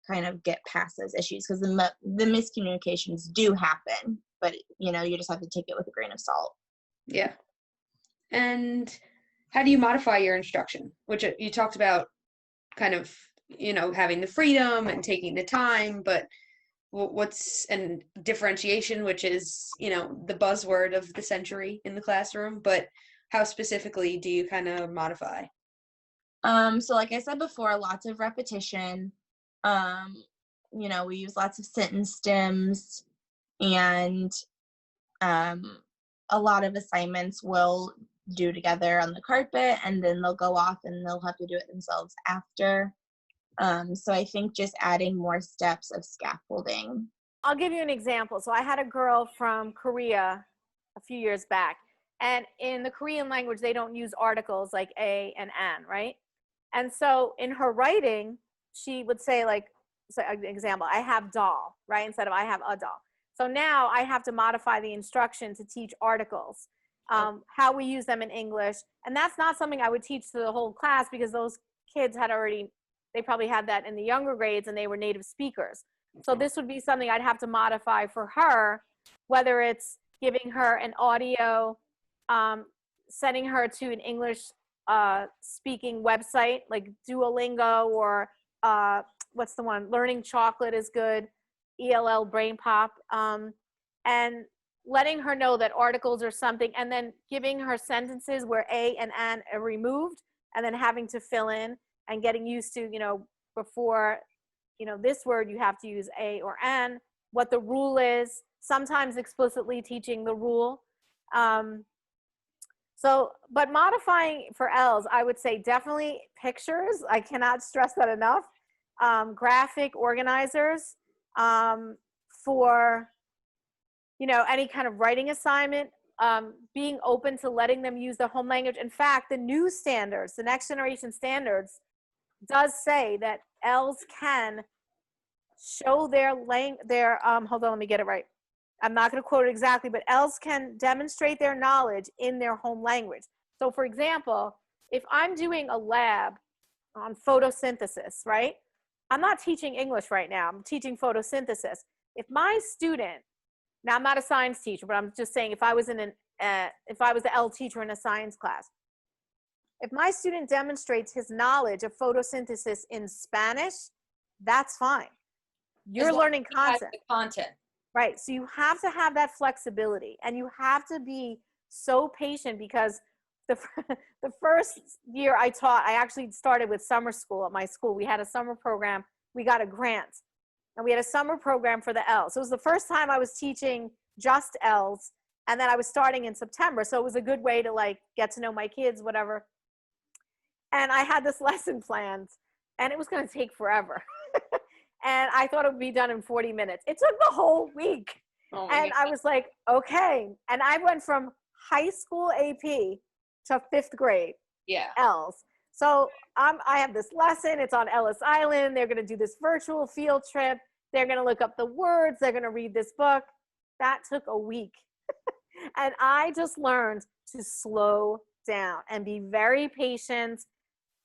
kind of get past those issues, because the miscommunications do happen, but, you know, you just have to take it with a grain of salt. Yeah. And how do you modify your instruction? Which you talked about, kind of, you know, having the freedom and taking the time, but what's and differentiation, which is, you know, the buzzword of the century in the classroom, but how specifically do you kind of modify? So like I said before, lots of repetition. You know, we use lots of sentence stems, and a lot of assignments we'll do together on the carpet, and then they'll go off and they'll have to do it themselves after. So I think just adding more steps of scaffolding. I'll give you an example. So I had a girl from Korea a few years back, and in the Korean language, they don't use articles like a and an, right? And so in her writing, she would say, like, so an example, I have doll, right? Instead of I have a doll. So now I have to modify the instruction to teach articles, how we use them in English. And that's not something I would teach to the whole class, because those kids they probably had that in the younger grades, and they were native speakers. So this would be something I'd have to modify for her, whether it's giving her an audio sending her to an English speaking website like Duolingo or what's the one? Learning Chocolate is good, ELL Brain Pop, and letting her know that articles are something, and then giving her sentences where a and an are removed, and then having to fill in and getting used to, before, this word you have to use a or an, what the rule is, sometimes explicitly teaching the rule. But modifying for L's, I would say definitely pictures. I cannot stress that enough. Graphic organizers for, any kind of writing assignment, being open to letting them use their home language. In fact, the new standards, the next generation standards, does say that L's can show their hold on, let me get it right. I'm not going to quote it exactly, but L's can demonstrate their knowledge in their home language. So for example, if I'm doing a lab on photosynthesis, right? I'm not teaching English right now. I'm teaching photosynthesis. If my student, now I'm not a science teacher, but I'm just saying if I was the L teacher in a science class, if my student demonstrates his knowledge of photosynthesis in Spanish, that's fine. You're learning content. The content. Right. So you have to have that flexibility, and you have to be so patient, because the first year I taught, I actually started with summer school at my school. We had a summer program. We got a grant, and we had a summer program for the L's. So it was the first time I was teaching just L's, and then I was starting in September. So it was a good way to get to know my kids, whatever. And I had this lesson planned, and it was going to take forever. And I thought it would be done in 40 minutes. It took the whole week. Oh, and I was like, okay. And I went from high school AP to 5th grade L's. So I have this lesson. It's on Ellis Island. They're going to do this virtual field trip. They're going to look up the words. They're going to read this book. That took a week. And I just learned to slow down and be very patient,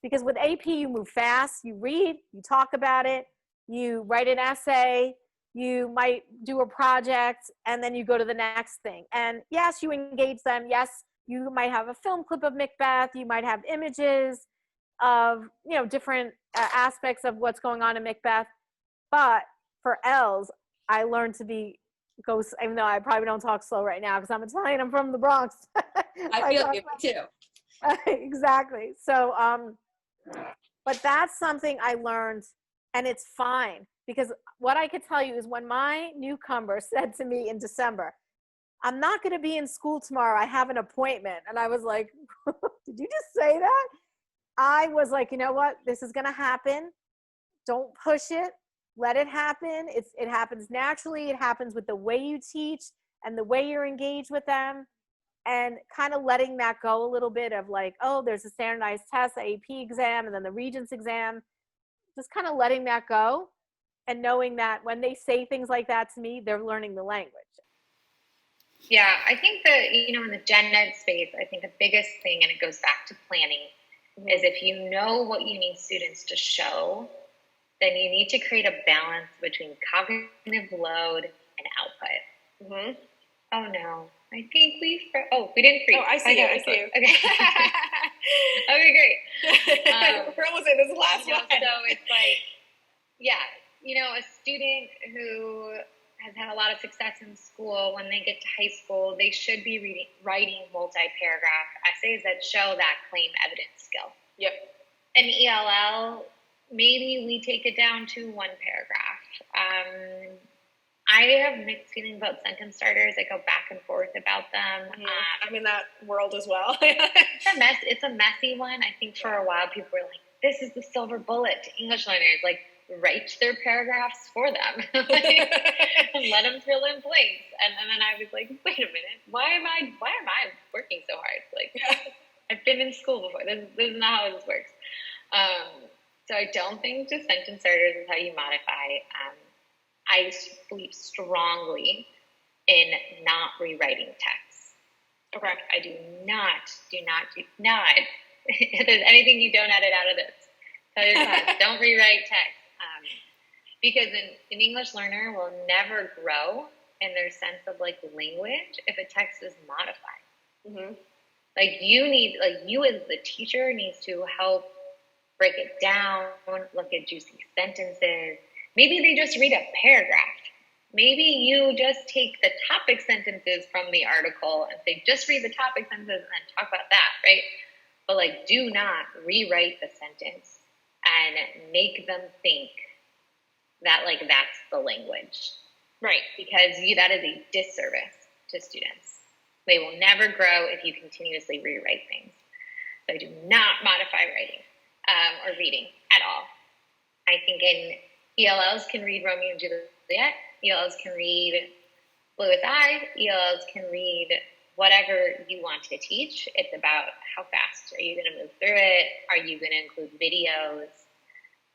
because with AP, you move fast. You read, you talk about it. You write an essay, you might do a project, and then you go to the next thing. And yes, you engage them. Yes, you might have a film clip of Macbeth. You might have images of, different aspects of what's going on in Macbeth. But for L's, I learned to even though I probably don't talk slow right now because I'm Italian, I'm from the Bronx. I feel you too. Exactly. So, but that's something I learned. And it's fine, because what I could tell you is when my newcomer said to me in December, I'm not going to be in school tomorrow, I have an appointment. And I was like, did you just say that? I was like, you know what? This is going to happen. Don't push it. Let it happen. It happens naturally. It happens with the way you teach and the way you're engaged with them. And kind of letting that go a little bit of there's a standardized test, the AP exam, and then the Regents exam. Just kind of letting that go and knowing that when they say things like that to me, they're learning the language. Yeah, I think that, in the gen ed space, I think the biggest thing, and it goes back to planning, is if you know what you need students to show, then you need to create a balance between cognitive load and output. Mm-hmm. Oh no, I think we didn't freeze. Oh, I see you. Okay. Okay, great. We're almost in this last one. So it's a student who has had a lot of success in school, when they get to high school, they should be writing multi-paragraph essays that show that claim evidence skill. Yep. In ELL, maybe we take it down to one paragraph. I have mixed feelings about sentence starters. I go back and forth about them. I'm in that world as well. It's a messy one. I think for a while people were like, this is the silver bullet to English learners. Write their paragraphs for them. Let them fill in blanks. And then I was like, wait a minute. Why am I working so hard? I've been in school before. This is not how this works. So I don't think just sentence starters is how you modify. I believe strongly in not rewriting texts. Okay. I do not. If there's anything you don't edit out of this, tell your class, don't rewrite text. Because an English learner will never grow in their sense of language if a text is modified. Mm-hmm. Like you as the teacher needs to help break it down, look at juicy sentences. Maybe they just read a paragraph. Maybe you just take the topic sentences from the article and say, just read the topic sentences and then talk about that, right? But like, do not rewrite the sentence and make them think that like that's the language, right? Because that is a disservice to students. They will never grow if you continuously rewrite things. So do not modify writing or reading at all. I think in ELLs can read Romeo and Juliet. ELLs can read Bluest Eye. ELLs can read whatever you want to teach. It's about how fast are you going to move through it? Are you going to include videos?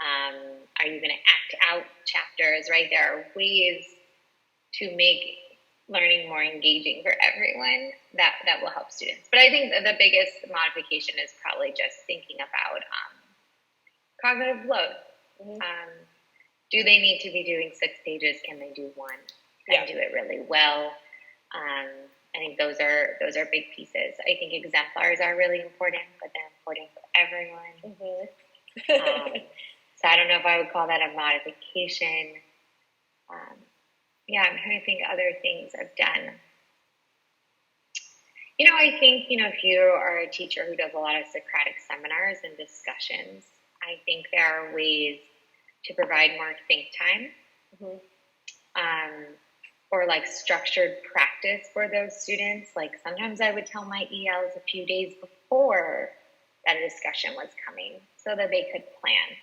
Are you going to act out chapters, right? There are ways to make learning more engaging for everyone that will help students. But I think the biggest modification is probably just thinking about cognitive load. Mm-hmm. Do they need to be doing 6 pages? Can they do 1 and do it really well? I think those are big pieces. I think exemplars are really important, but they're important for everyone. Mm-hmm. So I don't know if I would call that a modification. I'm trying to think of other things I've done. I think, if you are a teacher who does a lot of Socratic seminars and discussions, I think there are ways to provide more think time. Mm-hmm. Or like structured practice for those students. Like sometimes I would tell my ELs a few days before that a discussion was coming so that they could plan.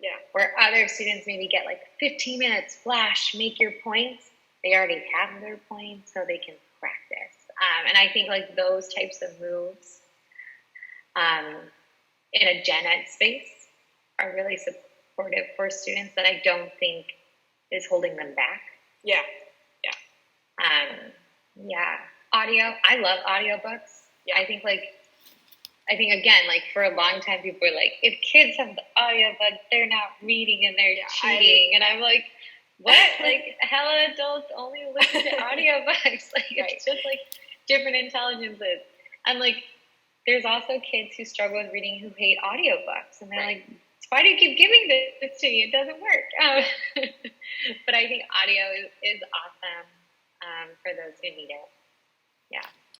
Yeah. Where other students maybe get like 15 minutes, flash, make your points. They already have their points, so they can practice. And I think like those types of moves in a gen ed space are really supportive for students that I don't think is holding them back. Yeah. Audio. I love audiobooks. Yeah. I think again, like for a long time, people were like, if kids have the audiobook, they're not reading and they're cheating. And I'm like, what? Like, hella adults only listen to audiobooks. Like, it's just like different intelligences. And like, there's also kids who struggle with reading who hate audiobooks. And they're like, why do you keep giving this to me? It doesn't work. But I think audio is awesome for those who need it. Yeah.